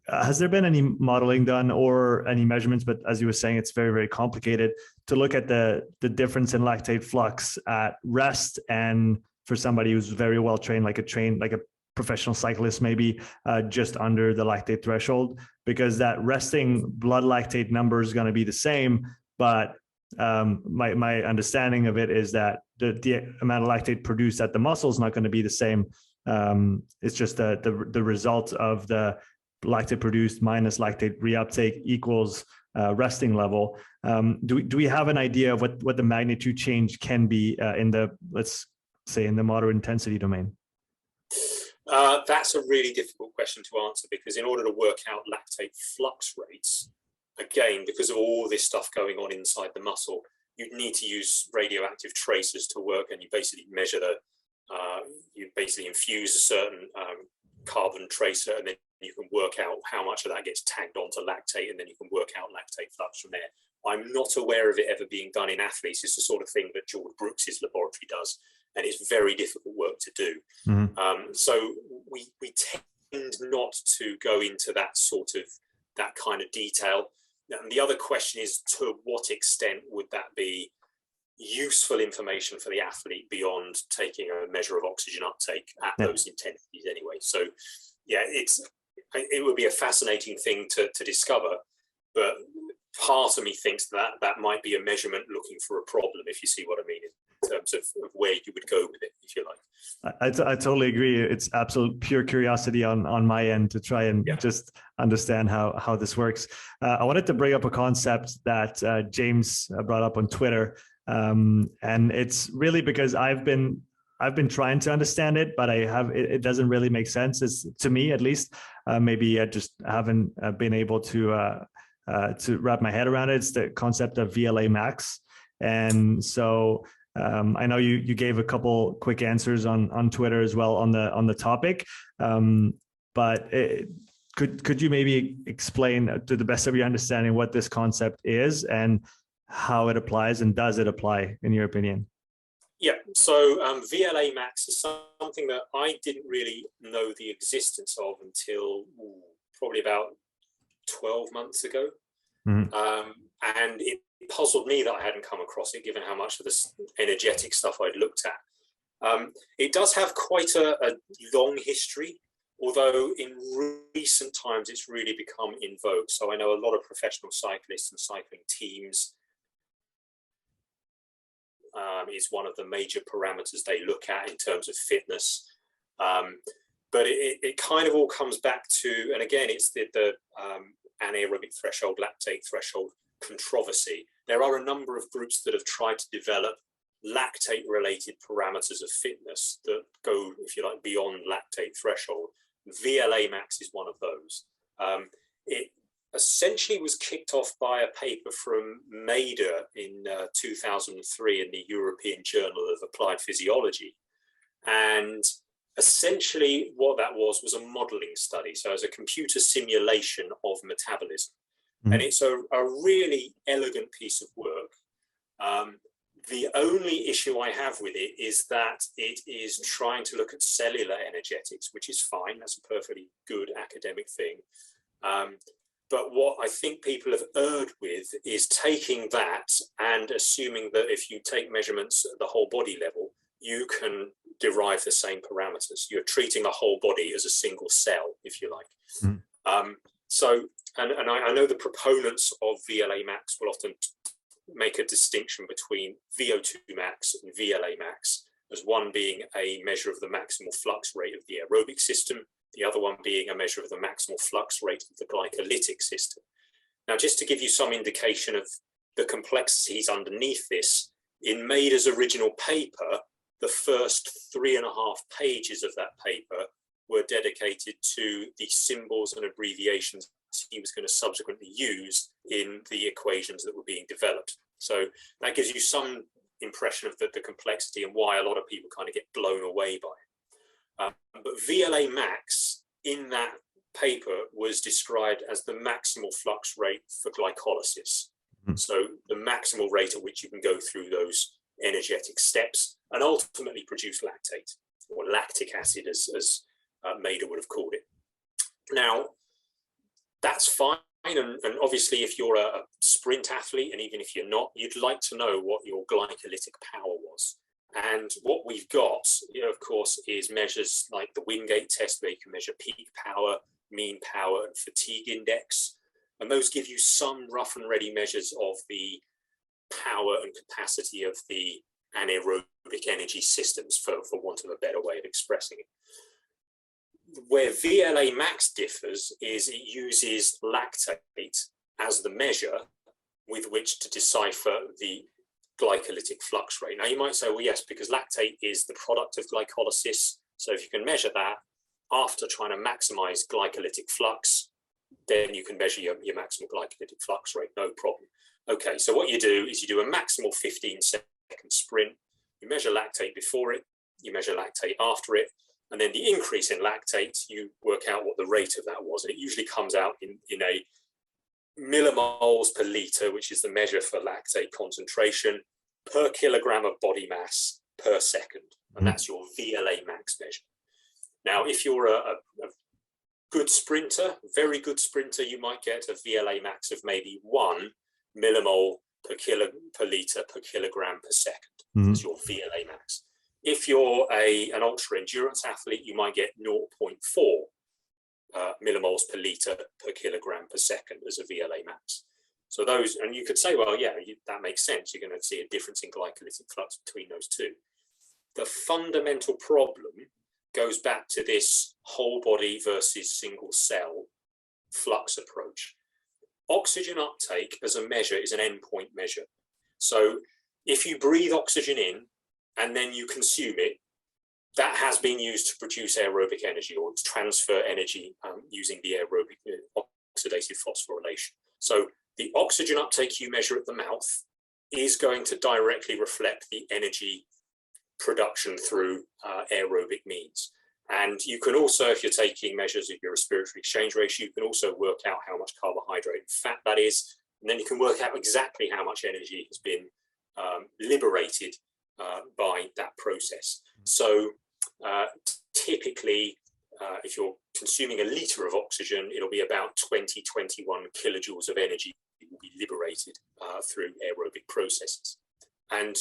S2: Has there been any modeling done or any measurements, but as you were saying, it's very, very complicated to look at the difference in lactate flux at rest and for somebody who's very well trained, like a professional cyclist, maybe just under the lactate threshold, because that resting blood lactate number is going to be the same. But my understanding of it is that the amount of lactate produced at the muscle is not going to be the same. It's just the result of the lactate produced minus lactate reuptake equals resting level. Do we have an idea of what the magnitude change can be in the, let's say, in the moderate intensity domain?
S1: That's a really difficult question to answer, because in order to work out lactate flux rates, again, because of all this stuff going on inside the muscle, you'd need to use radioactive tracers to work, and you basically measure you basically infuse a certain carbon tracer, and then you can work out how much of that gets tagged onto lactate, and then you can work out lactate flux from there. I'm not aware of it ever being done in athletes. It's the sort of thing that George Brooks's laboratory does, and it's very difficult work to do. Mm-hmm. So we tend not to go into that kind of detail. And the other question is, to what extent would that be useful information for the athlete beyond taking a measure of oxygen uptake at those intensities anyway? So yeah, it would be a fascinating thing to discover, but part of me thinks that might be a measurement looking for a problem, if you see what I mean, in terms of where you would go with it, if you like.
S2: I totally agree. It's absolute pure curiosity on my end to try and just understand how this works. I wanted to bring up a concept that James brought up on Twitter, and it's really because I've been trying to understand it, but it doesn't really make sense. It's, to me at least. Maybe I just haven't been able to wrap my head around it. It's the concept of VLaMax. And so I know you gave a couple quick answers on Twitter as well on the topic, but could you maybe explain to the best of your understanding what this concept is and how it applies, and does it apply in your opinion?
S1: Yeah, so VLaMax is something that I didn't really know the existence of until probably about 12 months ago. Mm-hmm. And it puzzled me that I hadn't come across it, given how much of this energetic stuff I'd looked at. It does have quite a long history, although in recent times it's really become in vogue. So I know a lot of professional cyclists and cycling teams is one of the major parameters they look at in terms of fitness. But it kind of all comes back to, and again, it's the anaerobic threshold, lactate threshold controversy. There are a number of groups that have tried to develop lactate-related parameters of fitness that go, if you like, beyond lactate threshold. VLaMax is one of those. It essentially was kicked off by a paper from Maeder in 2003 in the European Journal of Applied Physiology. And essentially what that was a modeling study. So it's a computer simulation of metabolism. Mm-hmm. And it's a really elegant piece of work. The only issue I have with it is that it is trying to look at cellular energetics, which is fine. That's a perfectly good academic thing. But what I think people have erred with is taking that and assuming that if you take measurements at the whole body level, you can derive the same parameters. You're treating a whole body as a single cell, if you like. Mm. And I know the proponents of VLaMax will often make a distinction between VO2 max and VLaMax, as one being a measure of the maximal flux rate of the aerobic system, the other one being a measure of the maximal flux rate of the glycolytic system. Now, just to give you some indication of the complexities underneath this, in Maeder's original paper, the first 3.5 pages of that paper were dedicated to the symbols and abbreviations he was going to subsequently use in the equations that were being developed. So that gives you some impression of the complexity and why a lot of people kind of get blown away by it. But VLaMax in that paper was described as the maximal flux rate for glycolysis. Mm-hmm. So the maximal rate at which you can go through those energetic steps and ultimately produce lactate, or lactic acid, as Maida would have called it. Now, that's fine. And obviously, if you're a sprint athlete, and even if you're not, you'd like to know what your glycolytic power was. And what we've got, of course, is measures like the Wingate test, where you can measure peak power, mean power, and fatigue index. And those give you some rough and ready measures of the power and capacity of the anaerobic energy systems, for want of a better way of expressing it. Where VLaMax differs is it uses lactate as the measure with which to decipher the glycolytic flux rate. Now, you might say, well, yes, because lactate is the product of glycolysis. So if you can measure that after trying to maximize glycolytic flux, then you can measure your maximal glycolytic flux rate, no problem. Okay, so what you do is you do a maximal 15-second sprint. You measure lactate before it, you measure lactate after it, and then the increase in lactate, you work out what the rate of that was. And it usually comes out in a millimoles per liter, which is the measure for lactate concentration per kilogram of body mass per second. And that's your VLaMax measure. Now, if you're a good sprinter, very good sprinter, you might get a VLaMax of maybe 1 millimole per liter per kilogram per second. That's your VLaMax. If you're an ultra endurance athlete, you might get 0.4 millimoles per liter per kilogram per second as a VLaMax. So those, and you could say, well, yeah, that makes sense. You're going to see a difference in glycolytic flux between those two. The fundamental problem goes back to this whole body versus single cell flux approach. Oxygen uptake as a measure is an endpoint measure. So if you breathe oxygen in and then you consume it, that has been used to produce aerobic energy, or to transfer energy using the aerobic oxidative phosphorylation. So the oxygen uptake you measure at the mouth is going to directly reflect the energy production through aerobic means. And you can also, if you're taking measures of your respiratory exchange ratio, you can also work out how much carbohydrate and fat that is. And then you can work out exactly how much energy has been liberated by that process. So typically, if you're consuming a liter of oxygen, it'll be about 21 kilojoules of energy that will be liberated through aerobic processes. And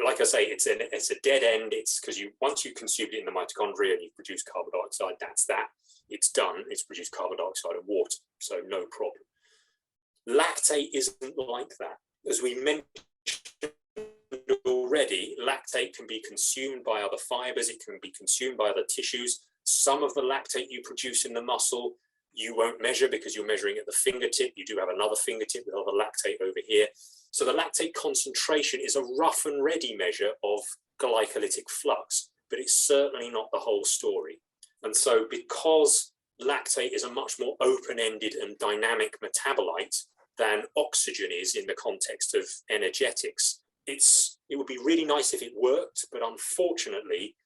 S1: like I say, it's a dead end. It's because once you consume it in the mitochondria and you produce carbon dioxide, that's that. It's done. It's produced carbon dioxide and water, so no problem. Lactate isn't like that. As we mentioned already, lactate can be consumed by other fibers. It can be consumed by other tissues. Some of the lactate you produce in the muscle, you won't measure because you're measuring at the fingertip. You do have another fingertip with other lactate over here. So the lactate concentration is a rough and ready measure of glycolytic flux, but it's certainly not the whole story. And so because lactate is a much more open-ended and dynamic metabolite than oxygen is in the context of energetics, it would be really nice if it worked, but unfortunately,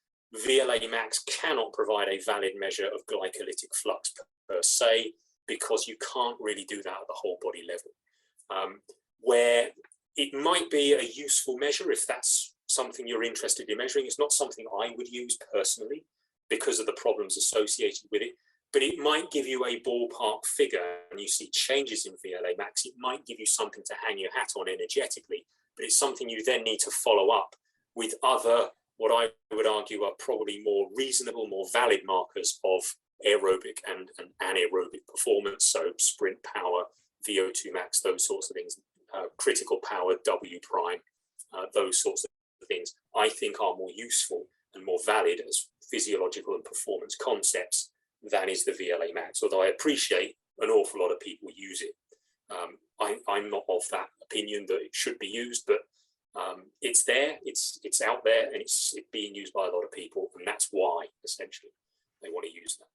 S1: VLaMax cannot provide a valid measure of glycolytic flux per se, because you can't really do that at the whole body level. Where it might be a useful measure if that's something you're interested in measuring. It's not something I would use personally because of the problems associated with it, but it might give you a ballpark figure, and you see changes in VLaMax. It might give you something to hang your hat on energetically, but it's something you then need to follow up with other, what I would argue are probably more reasonable, more valid markers of aerobic and anaerobic performance. So sprint power, VO2 max, those sorts of things, critical power, W prime, those sorts of things, I think are more useful and more valid as physiological and performance concepts than is the VLaMax, although I appreciate an awful lot of people use it. I'm not of that opinion that it should be used, but it's there, it's out there, and it's being used by a lot of people, and that's why essentially they want to use that.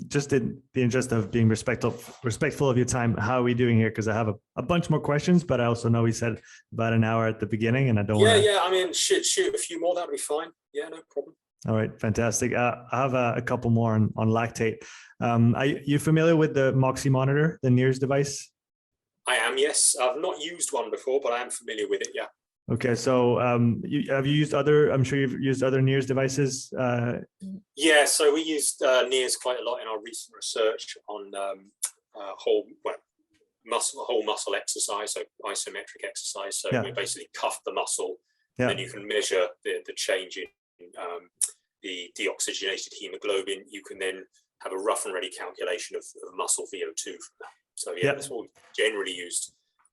S2: Just in the interest of being respectful of your time, how are we doing here? Because I have a bunch more questions, but I also know we said about an hour at the beginning, and I don't want to...
S1: Yeah, I mean, shoot a few more, that'll be fine. Yeah, no problem.
S2: All right, fantastic. I have a couple more on lactate. Are you familiar with the Moxie monitor, the NIRS device?
S1: I am, yes. I've not used one before, but I am familiar with it, yeah.
S2: Okay, so have you used other? I'm sure you've used other NIRS devices.
S1: Yeah, so we used NIRS quite a lot in our recent research on whole muscle exercise, so isometric exercise. So we basically cuff the muscle, and then you can measure the change in the deoxygenated hemoglobin. You can then have a rough and ready calculation of muscle VO2 from that. So that's what we generally used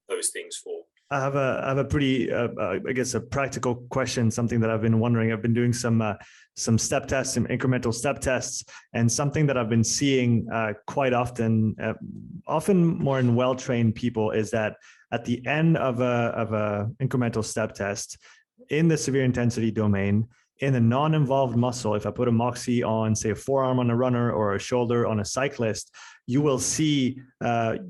S1: those things for.
S2: I have a pretty, I guess, a practical question, something that I've been wondering. I've been doing some step tests, some incremental step tests, and something that I've been seeing quite often, often more in well-trained people, is that at the end of a incremental step test in the severe intensity domain, in a non-involved muscle, if I put a Moxy on, say, a forearm on a runner or a shoulder on a cyclist, you will see,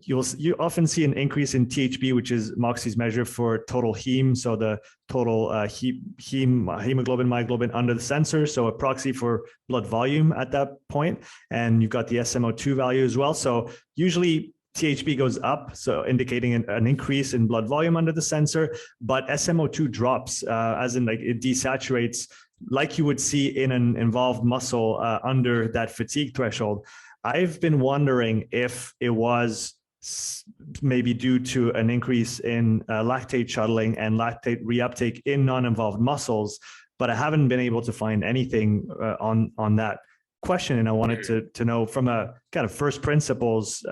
S2: you often see an increase in THB, which is Moxy's measure for total heme. So the total hemoglobin, myoglobin under the sensor. So a proxy for blood volume at that point. And you've got the SMO2 value as well. So usually THB goes up, so indicating an increase in blood volume under the sensor, but SMO2 drops, as in like it desaturates, like you would see in an involved muscle under that fatigue threshold. I've been wondering if it was maybe due to an increase in lactate shuttling and lactate reuptake in non-involved muscles, but I haven't been able to find anything on that question. And I wanted to know, from a kind of first principles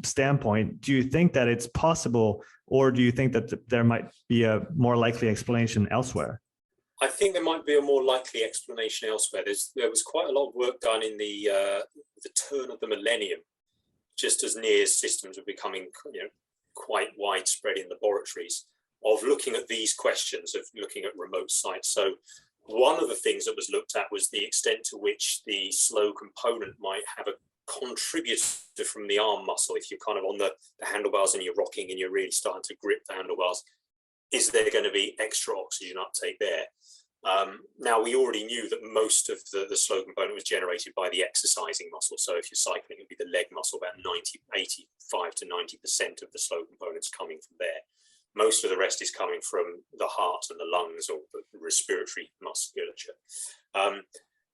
S2: standpoint, do you think that it's possible, or do you think that there might be a more likely explanation elsewhere?
S1: I think there might be a more likely explanation elsewhere. There was quite a lot of work done in the turn of the millennium, just as NIRS systems were becoming quite widespread in laboratories, of looking at these questions, of looking at remote sites. So one of the things that was looked at was the extent to which the slow component might have a contributor from the arm muscle. If you're kind of on the handlebars and you're rocking and you're really starting to grip the handlebars, is there going to be extra oxygen uptake there? Now, we already knew that most of the slow component was generated by the exercising muscle. So if you're cycling, it would be the leg muscle, about 85 to 90% of the slow component's coming from there. Most of the rest is coming from the heart and the lungs, or the respiratory musculature.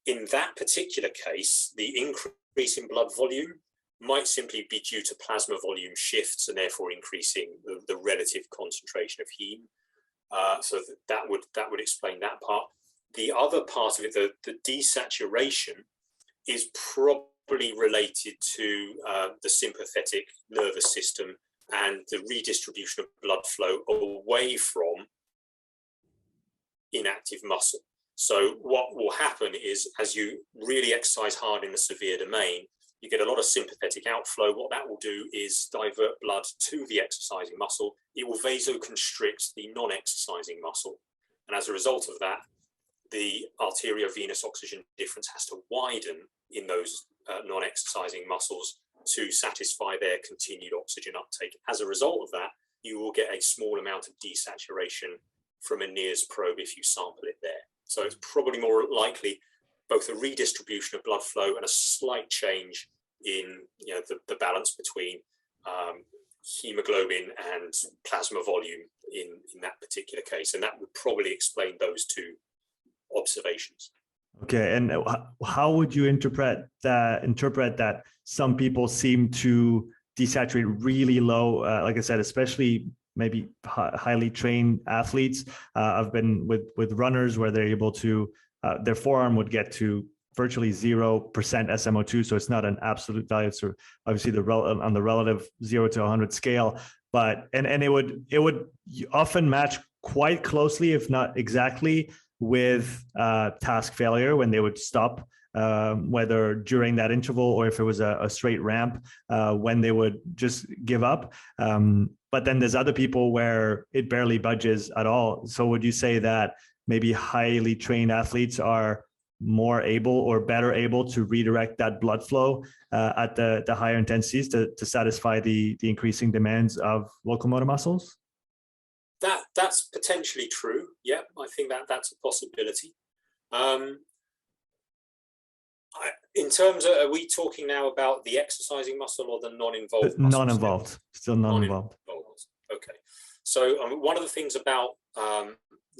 S1: In that particular case, the increase in blood volume might simply be due to plasma volume shifts, and therefore increasing the relative concentration of heme. So that would explain that part. The other part of it, the desaturation, is probably related to the sympathetic nervous system and the redistribution of blood flow away from inactive muscle. So what will happen is, as you really exercise hard in the severe domain, you get a lot of sympathetic outflow. What that will do is divert blood to the exercising muscle. It will vasoconstrict the non-exercising muscle. And as a result of that, the arteriovenous oxygen difference has to widen in those non-exercising muscles to satisfy their continued oxygen uptake. As a result of that, you will get a small amount of desaturation from a NIRS probe if you sample it there. So it's probably more likely both a redistribution of blood flow and a slight change in the balance between hemoglobin and plasma volume in that particular case. And that would probably explain those two observations.
S2: Okay, and how would you interpret that some people seem to desaturate really low, like I said, especially maybe highly trained athletes? I've been with runners where they're able to, their forearm would get to virtually 0% SMO2, so it's not an absolute value. So obviously on the relative 0 to 100 scale, but and it would often match quite closely, if not exactly, with task failure when they would stop, whether during that interval or if it was a straight ramp, when they would just give up. But then there's other people where it barely budges at all. So would you say that maybe highly trained athletes are more able or better able to redirect that blood flow at the higher intensities to satisfy the increasing demands of locomotor muscles?
S1: That's potentially true. Yeah, I think that's a possibility. In terms of, are we talking now about the exercising muscle or the non-involved muscle?
S2: Non-involved, still non-involved.
S1: Okay. So one of the things about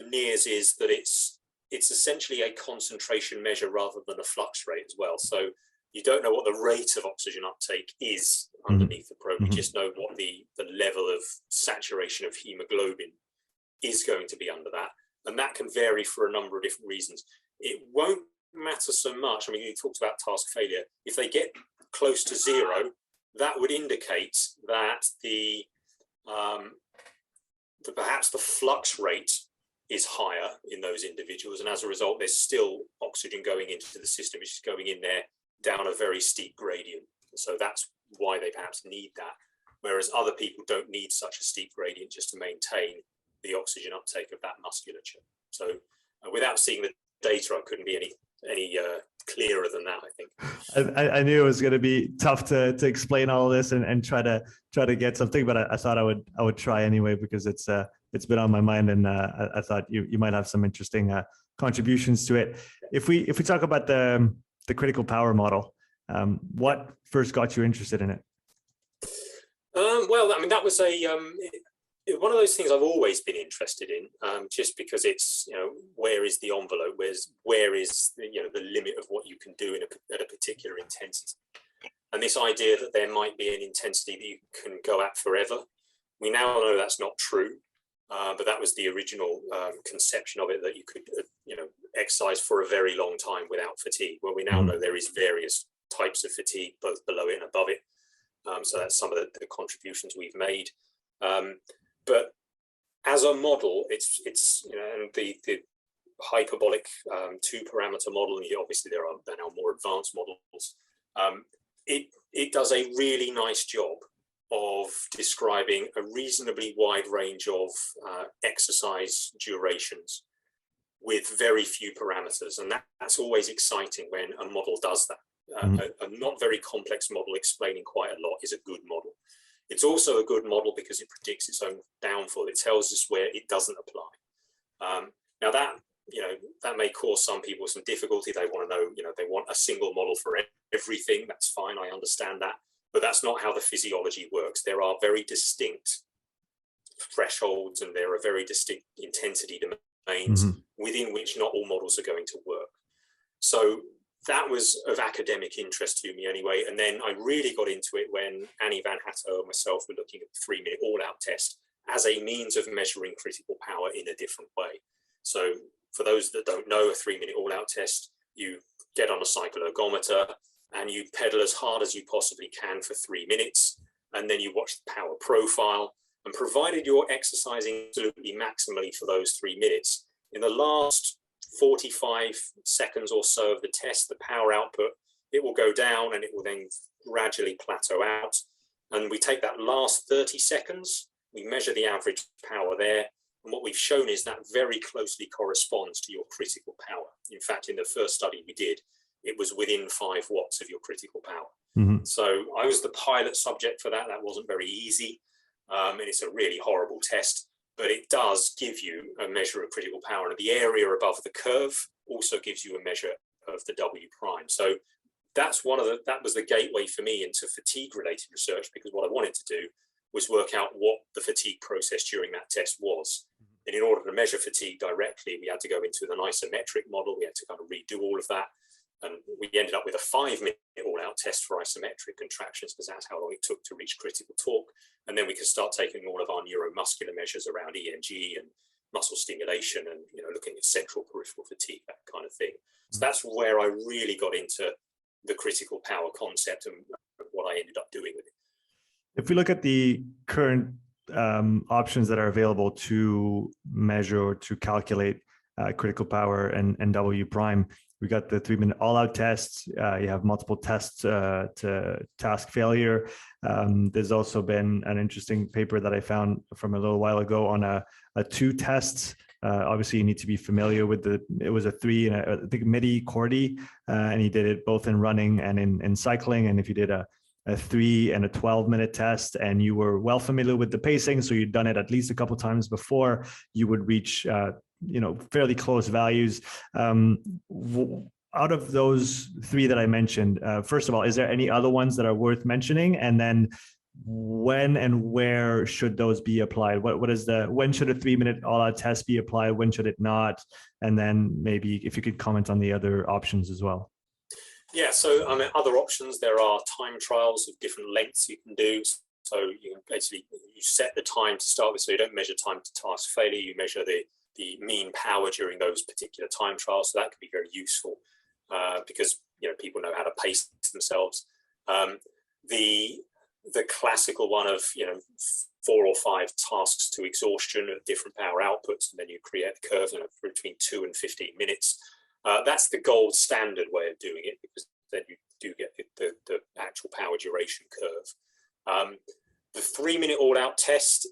S1: NIRS is that it's essentially a concentration measure rather than a flux rate as well. So you don't know what the rate of oxygen uptake is underneath the probe. You just know what the level of saturation of hemoglobin is going to be under that. And that can vary for a number of different reasons. It won't matter so much. I mean, you talked about task failure. If they get close to zero, that would indicate that perhaps the flux rate is higher in those individuals, and as a result there's still oxygen going into the system. It's just going in there down a very steep gradient, so that's why they perhaps need that, whereas other people don't need such a steep gradient just to maintain the oxygen uptake of that musculature. So without seeing the data, I couldn't be any clearer than that, I think.
S2: I knew it was going to be tough to explain all of this and try to get something, but I thought I would try anyway, because it's been on my mind, and I thought you might have some interesting contributions to it. If we talk about the critical power model, what first got you interested in it?
S1: Well, I mean, that was one of those things I've always been interested in, just because it's, where is the envelope? Where is the limit of what you can do at a particular intensity? And this idea that there might be an intensity that you can go at forever. We now know that's not true, but that was the original conception of it, that you could, exercise for a very long time without fatigue. Well, we now know there is various types of fatigue, both below it and above it. So that's some of the contributions we've made. But as a model, it's and the hyperbolic 2-parameter model, and obviously there are now more advanced models. It does a really nice job of describing a reasonably wide range of exercise durations with very few parameters, and that's always exciting when a model does that. A not very complex model explaining quite a lot is a good model. It's also a good model because it predicts its own downfall. It tells us where it doesn't apply. Now that may cause some people some difficulty. They want to know, they want a single model for everything. That's fine. I understand that. But that's not how the physiology works. There are very distinct thresholds, and there are very distinct intensity domains within which not all models are going to work. So that was of academic interest to me anyway. And then I really got into it when Annie Van Hatto and myself were looking at the 3-minute all-out test as a means of measuring critical power in a different way. So for those that don't know, a 3-minute all-out test, you get on a cycle ergometer and you pedal as hard as you possibly can for 3 minutes. And then you watch the power profile. And provided you're exercising absolutely maximally for those 3 minutes, in the last 45 seconds or so of the test, the power output, it will go down and it will then gradually plateau out. And we take that last 30 seconds, we measure the average power there. And what we've shown is that very closely corresponds to your critical power. In fact, in the first study we did, it was within 5 watts of your critical power. So I was the pilot subject for that. That wasn't very easy. And it's a really horrible test. But it does give you a measure of critical power, and the area above the curve also gives you a measure of the W prime. So that was the gateway for me into fatigue-related research, because what I wanted to do was work out what the fatigue process during that test was. And in order to measure fatigue directly, we had to go into an isometric model. We had to kind of redo all of that. And we ended up with a 5-minute all-out test for isometric contractions, because that's how long it took to reach critical torque. And then we could start taking all of our neuromuscular measures around EMG and muscle stimulation and looking at central peripheral fatigue, that kind of thing. So that's where I really got into the critical power concept and what I ended up doing with it.
S2: If we look at the current options that are available to measure or to calculate critical power and W prime, we got the 3-minute all-out tests. You have multiple tests to task failure. There's also been an interesting paper that I found from a little while ago on a 2 tests. Obviously, you need to be familiar with it was a 3 and I think midi-cordy, and he did it both in running and in cycling. And if you did a 3 and a 12-minute test and you were well familiar with the pacing, so you'd done it at least a couple times before, you would reach fairly close values. Out of those 3 that I mentioned, first of all, is there any other ones that are worth mentioning? And then when and where should those be applied? When should a 3-minute all-out test be applied? When should it not? And then maybe if you could comment on the other options as well.
S1: Yeah, so I mean, other options, there are time trials of different lengths you can do. So you can basically, you set the time to start with, so you don't measure time to task failure, you measure the mean power during those particular time trials. So that can be very useful because people know how to pace themselves. The classical one of 4 or 5 tasks to exhaustion at different power outputs, and then you create the curve between 2 and 15 minutes. That's the gold standard way of doing it, because then you do get the actual power duration curve. The 3-minute all-out test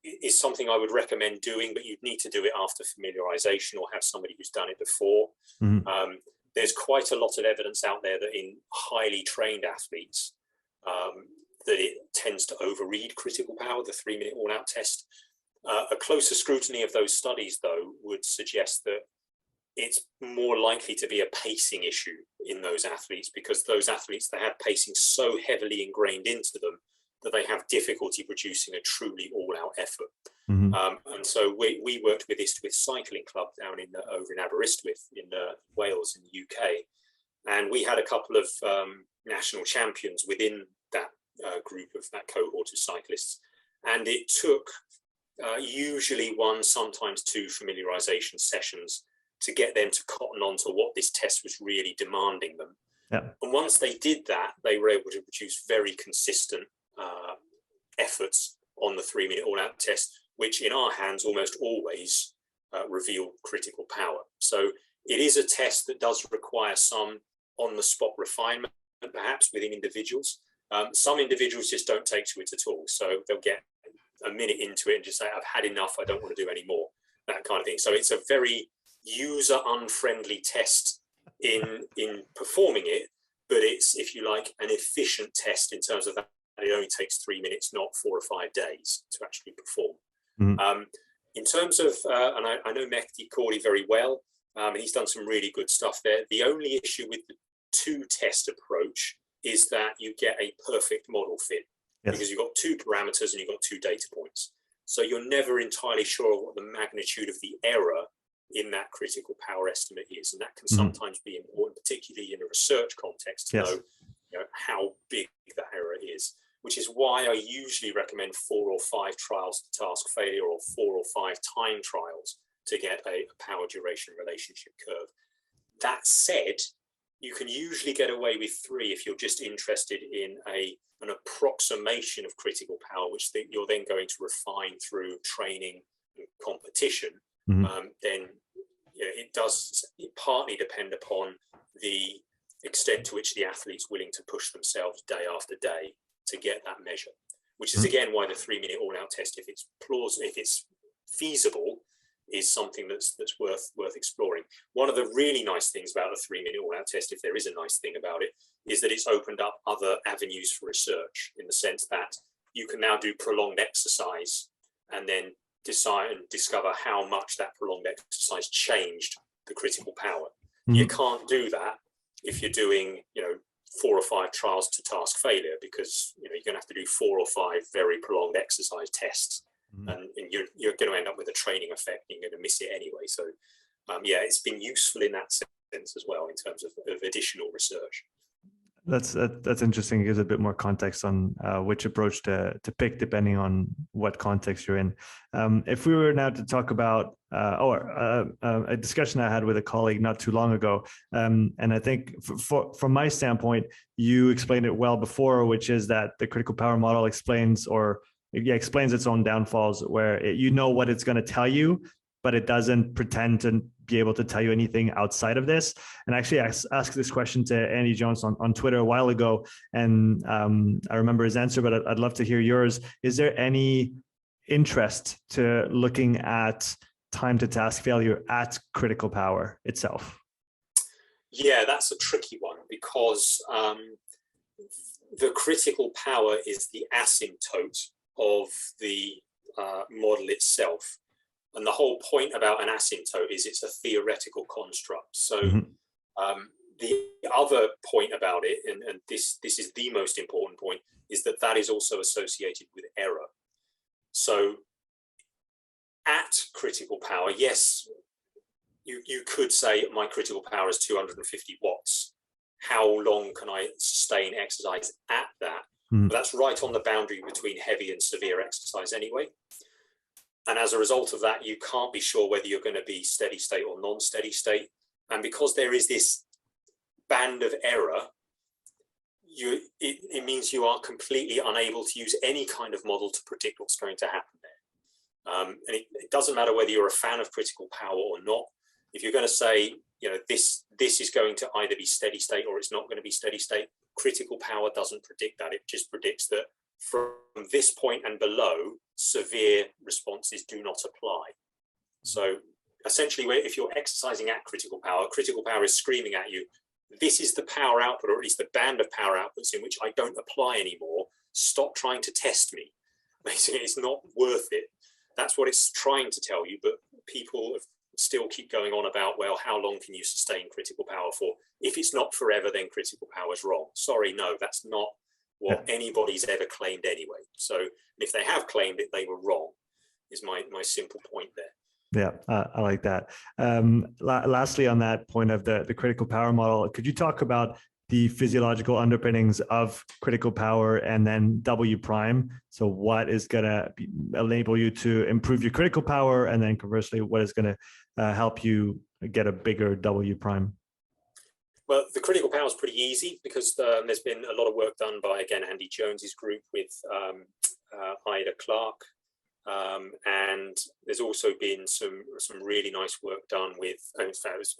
S1: is something I would recommend doing, but you'd need to do it after familiarization or have somebody who's done it before. Mm-hmm. There's quite a lot of evidence out there that in highly trained athletes, that it tends to overread critical power, the 3-minute all-out test. A closer scrutiny of those studies, though, would suggest that it's more likely to be a pacing issue in those athletes, because those athletes, they have pacing so heavily ingrained into them that they have difficulty producing a truly all-out effort. Mm-hmm. And so we worked with Ystwyth Cycling Club down over in Aberystwyth in Wales in the UK, and we had a couple of national champions within that group of that cohort of cyclists, and it took usually 1, sometimes 2 familiarization sessions to get them to cotton on to what this test was really demanding them. Yeah. And once they did that, they were able to produce very consistent efforts on the 3-minute all-out test, which in our hands almost always reveal critical power. So it is a test that does require some on-the-spot refinement, perhaps within individuals. Some individuals just don't take to it at all. So they'll get a minute into it and just say, I've had enough, I don't want to do any more, that kind of thing. So it's a very user-unfriendly test in performing it, but it's, if you like, an efficient test in terms of that it only takes 3 minutes, not 4 or 5 days to actually perform. Mm-hmm. In terms of, and I know Mehdi Cordy very well, and he's done some really good stuff there. The only issue with the 2-test approach is that you get a perfect model fit. Yes. Because you've got 2 parameters and you've got 2 data points. So you're never entirely sure what the magnitude of the error in that critical power estimate is. And that can sometimes be important, particularly in a research context, to know how big that error is, which is why I usually recommend 4 or 5 trials to task failure, or 4 or 5 time trials to get a power duration relationship curve. That said, you can usually get away with 3 if you're just interested in an approximation of critical power, which you're then going to refine through training and competition. Mm-hmm. Then it partly depend upon the extent to which the athlete's willing to push themselves day after day to get that measure, which is again why the 3-minute all-out test, if it's feasible, is something that's worth exploring. One of the really nice things about a 3-minute all-out test, if there is a nice thing about it, is that it's opened up other avenues for research, in the sense that you can now do prolonged exercise and then decide and discover how much that prolonged exercise changed the critical power. Mm-hmm. You can't do that if you're doing 4 or 5 trials to task failure, because you're going to have to do 4 or 5 very prolonged exercise tests. Mm-hmm. and you're going to end up with a training effect, and you're going to miss it anyway. So it's been useful in that sense as well, in terms of additional research.
S2: That's interesting. It gives a bit more context on which approach to pick depending on what context you're in. If we were now to talk about a discussion I had with a colleague not too long ago, and I think from my standpoint, you explained it well before, which is that the critical power model explains its own downfalls, where you know what it's going to tell you, but it doesn't pretend to be able to tell you anything outside of this. And actually, I asked this question to Andy Jones on Twitter a while ago, and I remember his answer, but I'd love to hear yours. Is there any interest to looking at time to task failure at critical power itself?
S1: Yeah, that's a tricky one, because the critical power is the asymptote of the model itself. And the whole point about an asymptote is it's a theoretical construct. So the other point about it, and this is the most important point, is that that is also associated with error. So at critical power, yes, you could say my critical power is 250 watts. How long can I sustain exercise at that? But that's right on the boundary between heavy and severe exercise anyway. And as a result of that, you can't be sure whether you're going to be steady state or non-steady state. And because there is this band of error, it means you are completely unable to use any kind of model to predict what's going to happen there. And it doesn't matter whether you're a fan of critical power or not. If you're going to say, this is going to either be steady state or it's not going to be steady state, critical power doesn't predict that. It just predicts that from this point and below, severe responses do not apply. So essentially, if you're exercising at critical power is screaming at you, this is the power output, or at least the band of power outputs in which I don't apply anymore. Stop trying to test me. Basically, it's not worth it. That's what it's trying to tell you, but people still keep going on about, well, how long can you sustain critical power for? If it's not forever, then critical power is wrong. Sorry, no, that's not what anybody's ever claimed anyway. So if they have claimed it, they were wrong, is my simple point there.
S2: Yeah, I like that. Lastly, on that point of the critical power model, could you talk about the physiological underpinnings of critical power and then W prime? So what is going to enable you to improve your critical power, and then conversely, what is going to help you get a bigger W prime?
S1: Well, the critical power is pretty easy because there's been a lot of work done by, again, Andy Jones's group with Ida Clark. And there's also been some really nice work done with, in fact, it was,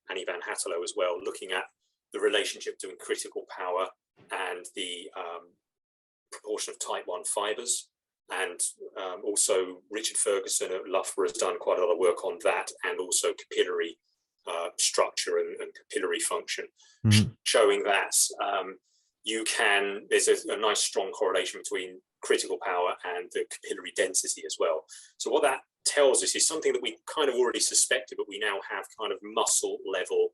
S1: Annie Van Hatelo as well, looking at the relationship between critical power and the proportion of type 1 fibers. And also Richard Ferguson at Loughborough has done quite a lot of work on that, and also capillary structure and capillary function, showing that there's a nice strong correlation between critical power and the capillary density as well. So what that tells us is something that we kind of already suspected, but we now have kind of muscle level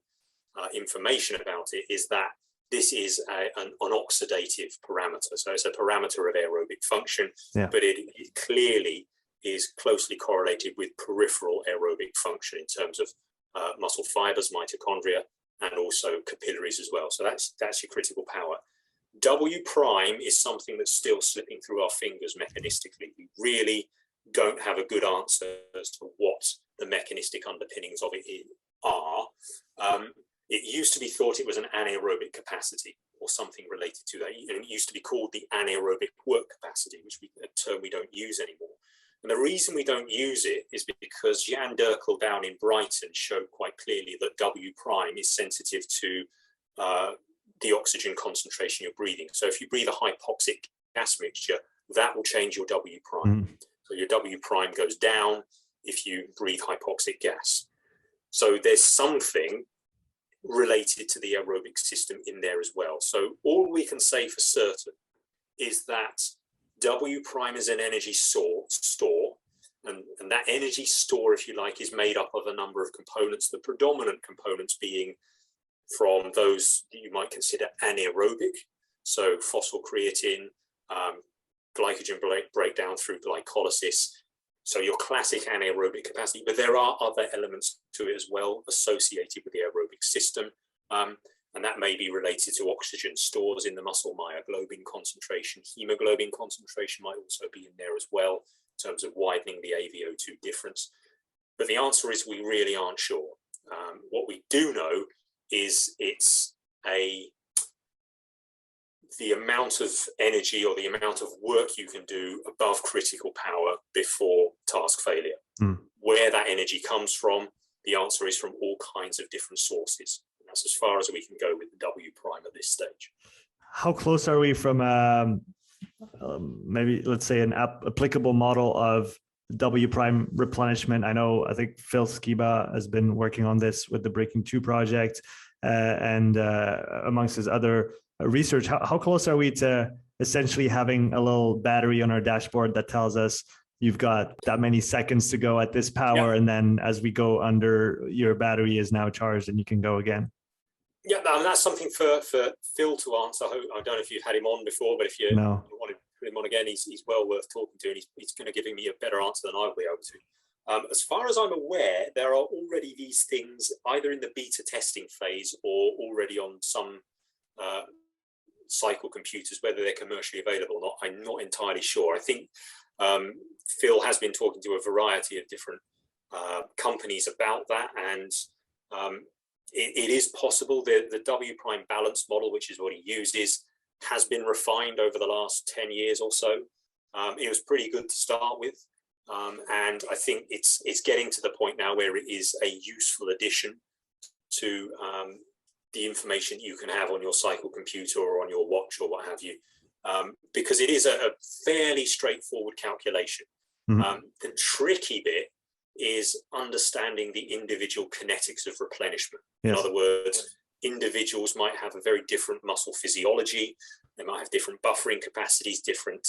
S1: information about it, is that this is an oxidative parameter. So it's a parameter of aerobic function, but it clearly is closely correlated with peripheral aerobic function in terms of muscle fibers, mitochondria, and also capillaries as well. So that's your critical power. W prime is something that's still slipping through our fingers mechanistically. We really don't have a good answer as to what the mechanistic underpinnings of it are. It used to be thought it was an anaerobic capacity or something related to that. And it used to be called the anaerobic work capacity, which a term we don't use anymore. And the reason we don't use it is because Jan Derkel down in Brighton showed quite clearly that W prime is sensitive to the oxygen concentration you're breathing. So if you breathe a hypoxic gas mixture, that will change your W prime. So your W prime goes down if you breathe hypoxic gas. So there's something related to the aerobic system in there as well. So all we can say for certain is that W prime is an energy store, and that energy store, if you like, is made up of a number of components, the predominant components being from those that you might consider anaerobic, so phosphocreatine, glycogen breakdown through glycolysis, so your classic anaerobic capacity, but there are other elements to it as well associated with the aerobic system, and that may be related to oxygen stores in the muscle, myoglobin concentration, hemoglobin concentration might also be in there as well, in terms of widening the AVO2 difference. But the answer is we really aren't sure. What we do know is it's the amount of energy or the amount of work you can do above critical power before task failure. Where that energy comes from, the answer is from all kinds of different sources. And that's as far as we can go with the W prime at this stage.
S2: How close are we from maybe, let's say, an applicable model of W prime replenishment? I think Phil Skiba has been working on this with the Breaking 2 project and amongst his other research. How close are we to essentially having a little battery on our dashboard that tells us you've got that many seconds to go at this power, and then as we go under, your battery is now charged and you can go again?
S1: Yeah, and that's something for Phil to answer. I don't know if you've had him on before, but if you want to put him on again, he's well worth talking to, and he's going to give me a better answer than I'll be able to. As far as I'm aware, there are already these things either in the beta testing phase or already on some cycle computers. Whether they're commercially available or not, I'm not entirely sure. I think Phil has been talking to a variety of different companies about that, and it is possible. The W prime balance model, which is what he uses, has been refined over the last 10 years or so. It was pretty good to start with, and I think it's getting to the point now where it is a useful addition to the information you can have on your cycle computer or on your watch or what have you, because it is a fairly straightforward calculation. The tricky bit is understanding the individual kinetics of replenishment. Yes. In other words, individuals might have a very different muscle physiology. They might have different buffering capacities, different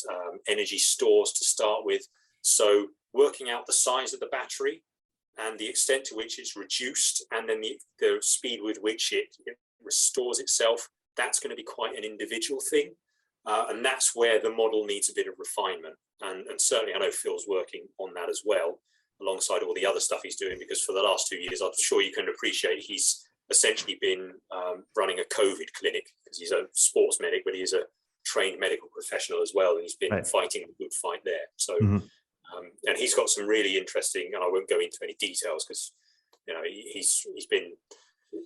S1: energy stores to start with. So working out the size of the battery and the extent to which it's reduced, and then the speed with which it restores itself, that's going to be quite an individual thing. And that's where the model needs a bit of refinement. And certainly I know Phil's working on that as well, alongside all the other stuff he's doing, because for the last 2 years, I'm sure you can appreciate, he's essentially been running a COVID clinic, because he's a sports medic, but he's a trained medical professional as well, and he's been fighting a good fight there. So, and he's got some really interesting, and I won't go into any details because, you know, he's been,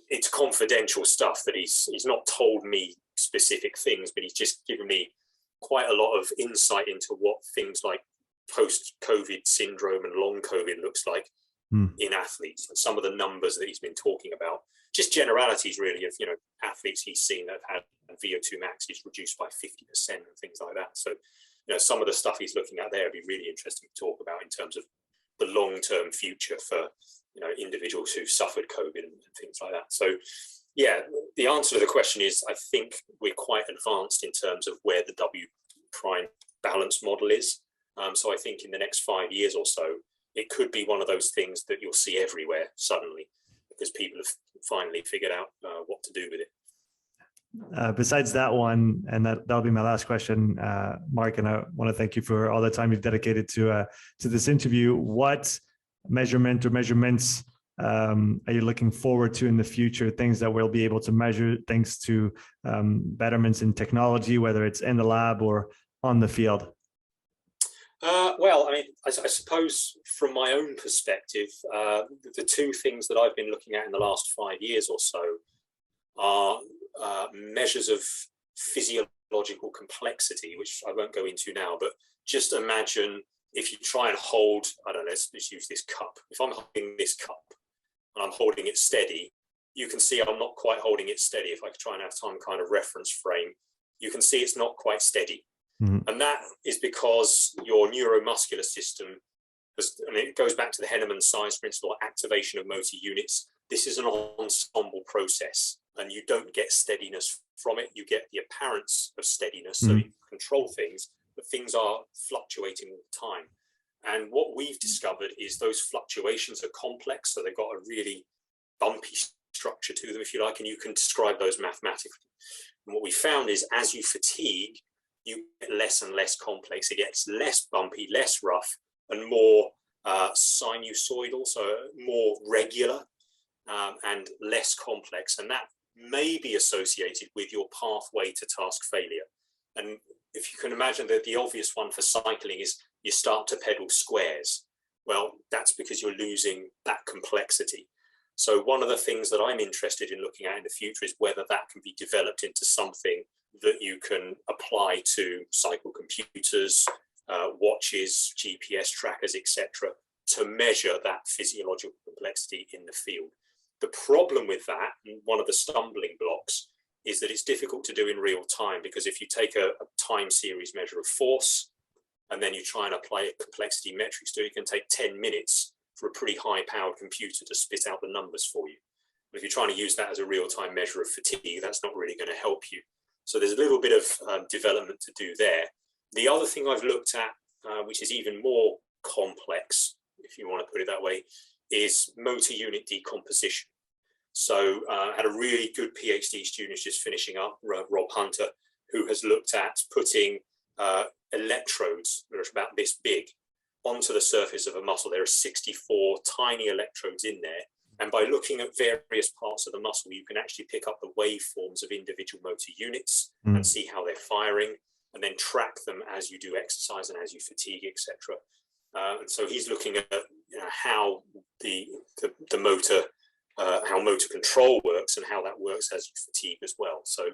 S1: it's confidential stuff that he's not told me specific things, but he's just given me quite a lot of insight into what things like post-COVID syndrome and long COVID looks like in athletes, and some of the numbers that he's been talking about, just generalities really of, you know, athletes he's seen that have had VO2 max is reduced by 50% and things like that. So, you know, some of the stuff he's looking at there would be really interesting to talk about in terms of the long-term future for, you know, individuals who've suffered COVID and things like that. So yeah, the answer to the question is, I think we're quite advanced in terms of where the W prime balance model is. So I think in the next 5 years or so, it could be one of those things that you'll see everywhere suddenly, because people have finally figured out what to do with it.
S2: Besides that one, and that'll be my last question, Mark, and I want to thank you for all the time you've dedicated to this interview. What measurement or measurements are you looking forward to in the future? Things that we'll be able to measure thanks to betterments in technology, whether it's in the lab or on the field?
S1: Well, I mean, I suppose from my own perspective, the two things that I've been looking at in the last 5 years or so are measures of physiological complexity, which I won't go into now, but just imagine if you try and hold, I don't know, let's use this cup. If I'm holding this cup and I'm holding it steady, you can see I'm not quite holding it steady. If I try and have some kind of reference frame, you can see it's not quite steady. And that is because your neuromuscular system, and it goes back to the Henneman size principle, activation of motor units. This is an ensemble process, and you don't get steadiness from it. You get the appearance of steadiness, so you control things, but things are fluctuating all the time. And what we've discovered is those fluctuations are complex, so they've got a really bumpy structure to them, if you like, and you can describe those mathematically. And what we found is as you fatigue, you get less and less complex. It gets less bumpy, less rough, and more sinusoidal, so more regular and less complex. And that may be associated with your pathway to task failure. And if you can imagine that the obvious one for cycling is you start to pedal squares. Well, that's because you're losing that complexity. So one of the things that I'm interested in looking at in the future is whether that can be developed into something that you can apply to cycle computers, watches, GPS trackers, etc., to measure that physiological complexity in the field. The problem with that, and one of the stumbling blocks, is that it's difficult to do in real time, because if you take a time series measure of force and then you try and apply a complexity metrics to it, it can take 10 minutes for a pretty high-powered computer to spit out the numbers for you. But if you're trying to use that as a real-time measure of fatigue, that's not really going to help you. So there's a little bit of development to do there. The other thing I've looked at, which is even more complex, if you want to put it that way, is motor unit decomposition. So I had a really good PhD student who's just finishing up, Rob Hunter, who has looked at putting electrodes that are about this big onto the surface of a muscle. There are 64 tiny electrodes in there. And by looking at various parts of the muscle, you can actually pick up the waveforms of individual motor units and see how they're firing, and then track them as you do exercise and as you fatigue, etc. And so he's looking at how the motor, how motor control works and how that works as you fatigue as well. So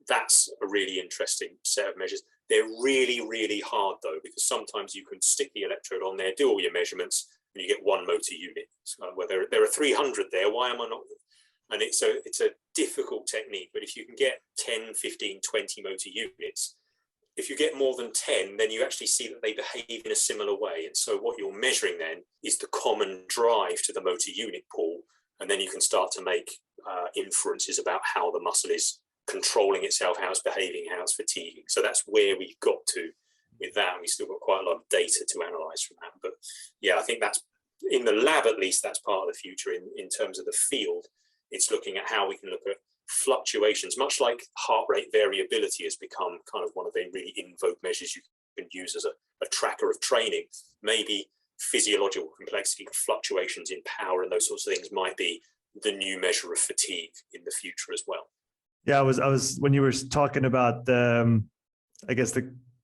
S1: that's a really interesting set of measures. They're really, really hard though, because sometimes you can stick the electrode on there, do all your measurements, and you get one motor unit. So where there are 300 there, why am I not? And it's a difficult technique, but if you can get 10, 15, 20 motor units, if you get more than 10, then you actually see that they behave in a similar way. And so what you're measuring then is the common drive to the motor unit pool, and then you can start to make inferences about how the muscle is controlling itself, how it's behaving, how it's fatiguing. So that's where we've got to with that. And we've still got quite a lot of data to analyze from that. But yeah, I think that's, in the lab at least, that's part of the future in terms of the field. It's looking at how we can look at fluctuations, much like heart rate variability has become kind of one of the really in vogue measures you can use as a tracker of training. Maybe physiological complexity, fluctuations in power and those sorts of things might be the new measure of fatigue in the future as well.
S2: Yeah, I was when you were talking about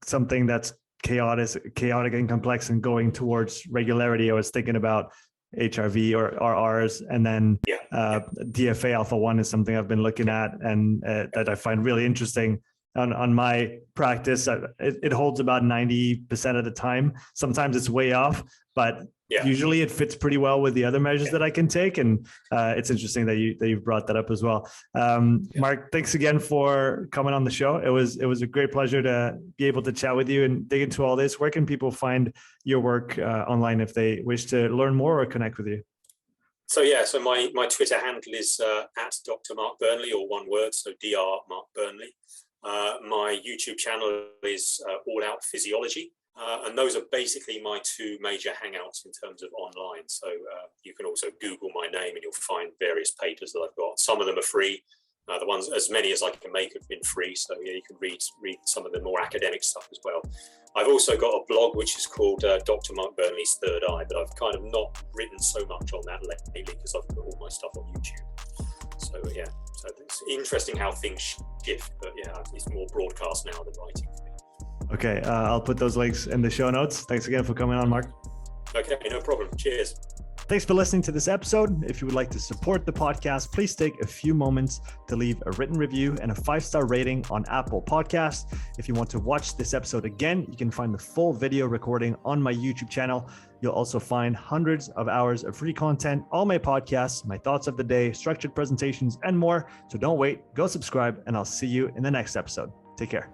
S2: something that's chaotic and complex and going towards regularity, I was thinking about HRV or RRs, and then DFA alpha 1 is something I've been looking at and that I find really interesting. On my practice, it holds about 90% of the time. Sometimes it's way off, but usually it fits pretty well with the other measures that I can take. And it's interesting that you've brought that up as well. Mark, thanks again for coming on the show. It was a great pleasure to be able to chat with you and dig into all this. Where can people find your work online if they wish to learn more or connect with you?
S1: So my Twitter handle is at Dr. Mark Burnley, or one word, so Dr. Mark Burnley. My YouTube channel is All Out Physiology. And those are basically my two major hangouts in terms of online. So you can also Google my name and you'll find various papers that I've got. Some of them are free. The ones, as many as I can make, have been free. So you can read some of the more academic stuff as well. I've also got a blog which is called Dr. Mark Burnley's Third Eye, but I've kind of not written so much on that lately because I've got all my stuff on YouTube. So so it's interesting how things shift, but it's more broadcast now than writing for me.
S2: Okay, I'll put those links in the show notes. Thanks again for coming on, Mark.
S1: Okay, no problem. Cheers.
S2: Thanks for listening to this episode. If you would like to support the podcast, please take a few moments to leave a written review and a 5-star rating on Apple Podcasts. If you want to watch this episode again, you can find the full video recording on my YouTube channel. You'll also find hundreds of hours of free content, all my podcasts, my thoughts of the day, structured presentations, and more. So don't wait, go subscribe, and I'll see you in the next episode. Take care.